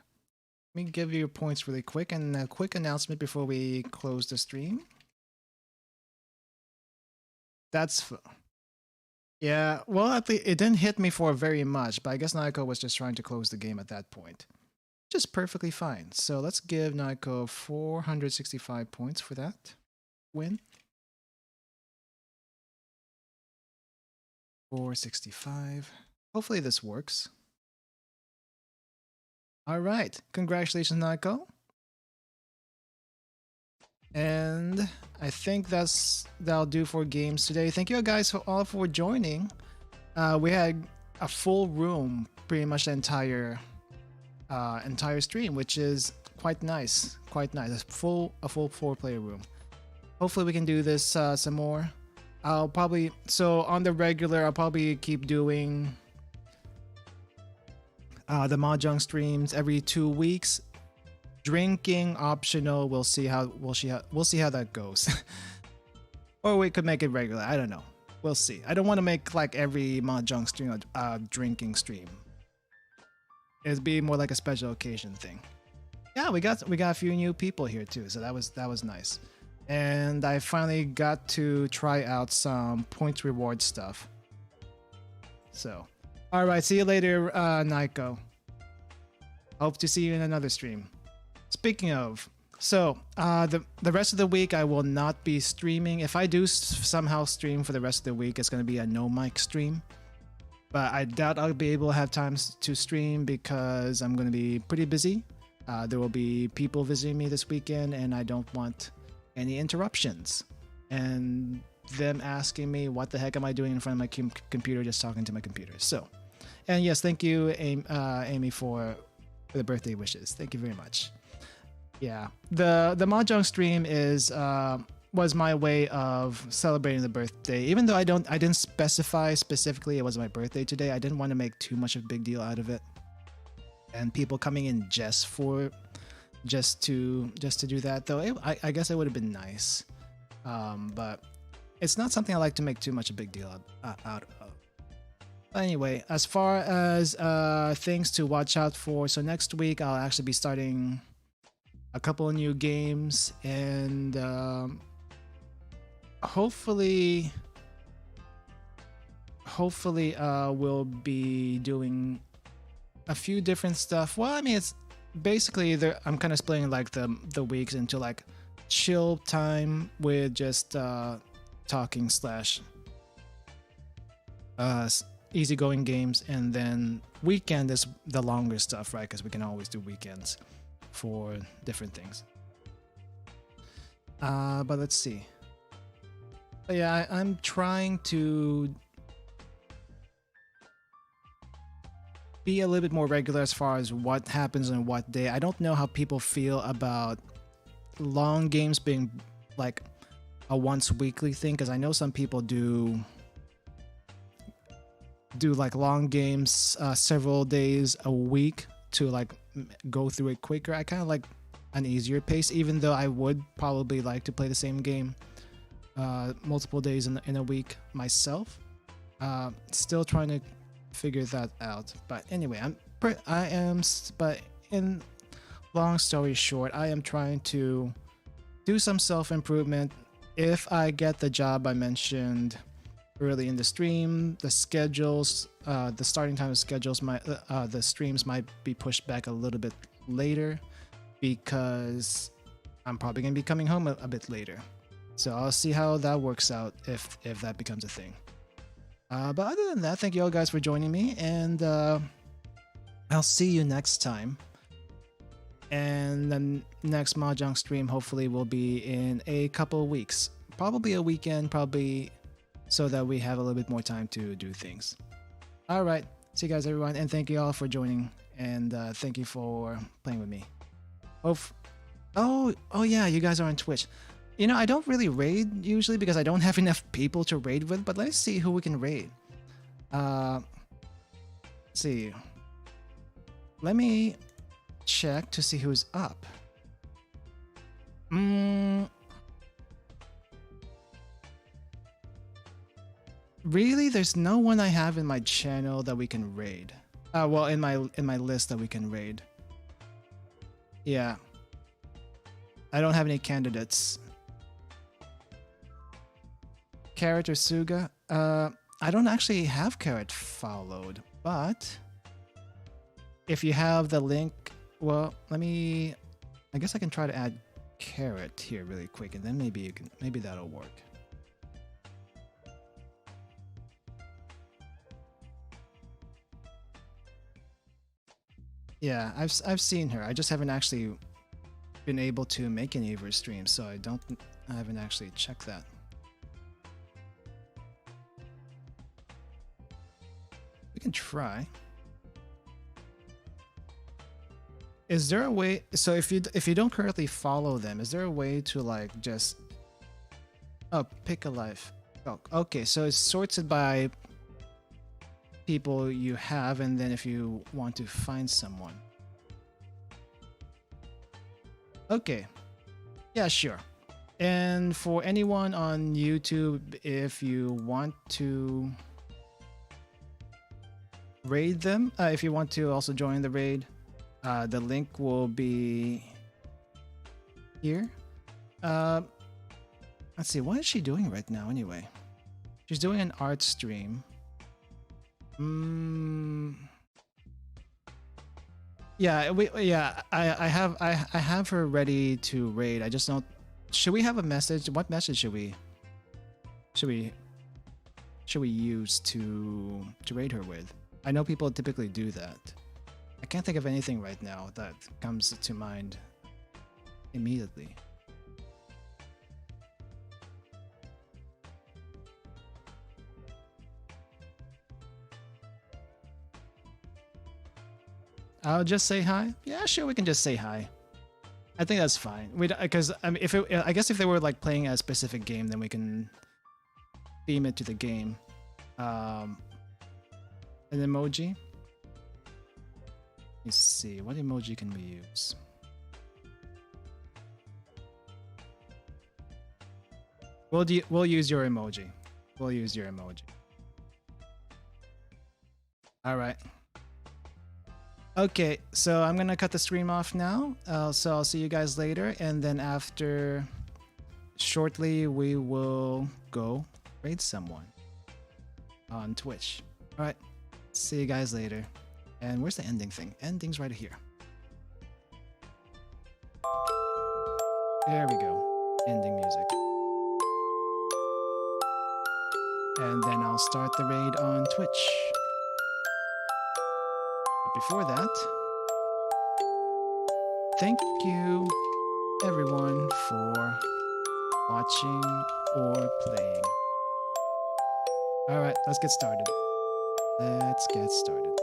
Let me give you your points really quick, and a quick announcement before we close the stream. Yeah, well, at least it didn't hit me for very much, but I guess Naiko was just trying to close the game at that point. Just perfectly fine. So let's give Naiko 465 points for that win. 465. Hopefully this works. All right. Congratulations, Naiko. And I think that'll do for games today. Thank you guys all for joining. We had a full room pretty much the entire stream, which is quite nice. Quite nice. A full 4-player room. Hopefully we can do this some more. I'll probably on the regular I'll probably keep doing the Mahjong streams every 2 weeks. Drinking optional. We'll see how that goes. Or we could make it regular. I don't know. We'll see. I don't want to make like every Mahjong stream a drinking stream. It'd be more like a special occasion thing. Yeah, we got a few new people here too, so that was nice. And I finally got to try out some points reward stuff. So, all right, see you later, Naiko. Hope to see you in another stream. Speaking of, so the rest of the week I will not be streaming. If I do somehow stream for the rest of the week, it's going to be a no mic stream. But I doubt I'll be able to have time to stream because I'm going to be pretty busy. There will be people visiting me this weekend, and I don't want any interruptions. And them asking me, what the heck am I doing in front of my computer, just talking to my computer. So, and yes, thank you, Amy, for the birthday wishes. Thank you very much. Yeah, the Mahjong stream was my way of celebrating the birthday. Even though I didn't specify specifically it was my birthday today, I didn't want to make too much of a big deal out of it. And people coming in just to do that, though, I guess it would have been nice. But it's not something I like to make too much a big deal out of. Anyway, as far as things to watch out for, so next week I'll actually be starting a couple of new games, and hopefully we'll be doing a few different stuff. Well, I mean, it's basically I'm kind of splitting like the weeks into like chill time with just talking / easygoing games, and then weekend is the longer stuff, right? Because we can always do weekends for different things. But let's see. But yeah, I'm trying to be a little bit more regular as far as what happens on what day. I don't know how people feel about long games being like a once weekly thing, because I know some people do like long games several days a week to like go through it quicker. I kind of like an easier pace, even though I would probably like to play the same game multiple days in a week myself. Still trying to figure that out. But anyway, but in long story short, I am trying to do some self-improvement. If I get the job I mentioned early in the stream, the schedules, the starting time of schedules, the streams might be pushed back a little bit later because I'm probably gonna be coming home a bit later. So I'll see how that works out if that becomes a thing. But other than that, thank you all guys for joining me, and I'll see you next time. And the next Mahjong stream hopefully will be in a couple of weeks, probably a weekend, so that we have a little bit more time to do things. All right, see you guys, everyone, and thank you all for joining, and thank you for playing with me. Oh yeah, you guys are on Twitch. You know, I don't really raid usually because I don't have enough people to raid with, but let's see who we can raid. Let's see. Let me check to see who's up. Really, there's no one I have in my channel that we can raid. Well, in my list that we can raid. Yeah. I don't have any candidates. Carrot or Suga? I don't actually have Carrot followed, but if you have the link, well, I guess I can try to add Carrot here really quick, and then maybe that'll work. Yeah, I've seen her. I just haven't actually been able to make any of her streams, so I haven't actually checked that. We can try. Is there a way? So if you don't currently follow them, is there a way to like just pick a life? Oh, okay. So it's sorted by people you have, and then if you want to find someone. Okay. Yeah, sure. And for anyone on YouTube, if you want to raid them, if you want to also join the raid, the link will be here. Let's see, what is she doing right now anyway? She's doing an art stream. Yeah, I have her ready to raid. I just don't. Should we have a message? What message should we use to raid her with? I know people typically do that. I can't think of anything right now that comes to mind immediately. I'll just say hi. Yeah, sure, we can just say hi. I think that's fine. Because I mean, I guess if they were like playing a specific game, then we can theme it to the game. An emoji. Let's see, what emoji can we use? We'll use your emoji. We'll use your emoji. All right. Okay, so I'm gonna cut the stream off now. So I'll see you guys later, and then after, shortly we will go raid someone on Twitch. All right, see you guys later. And where's the ending thing? Ending's right here. There we go. Ending music. And then I'll start the raid on Twitch. But before that, thank you everyone for watching or playing. All right, let's get started. Let's get started.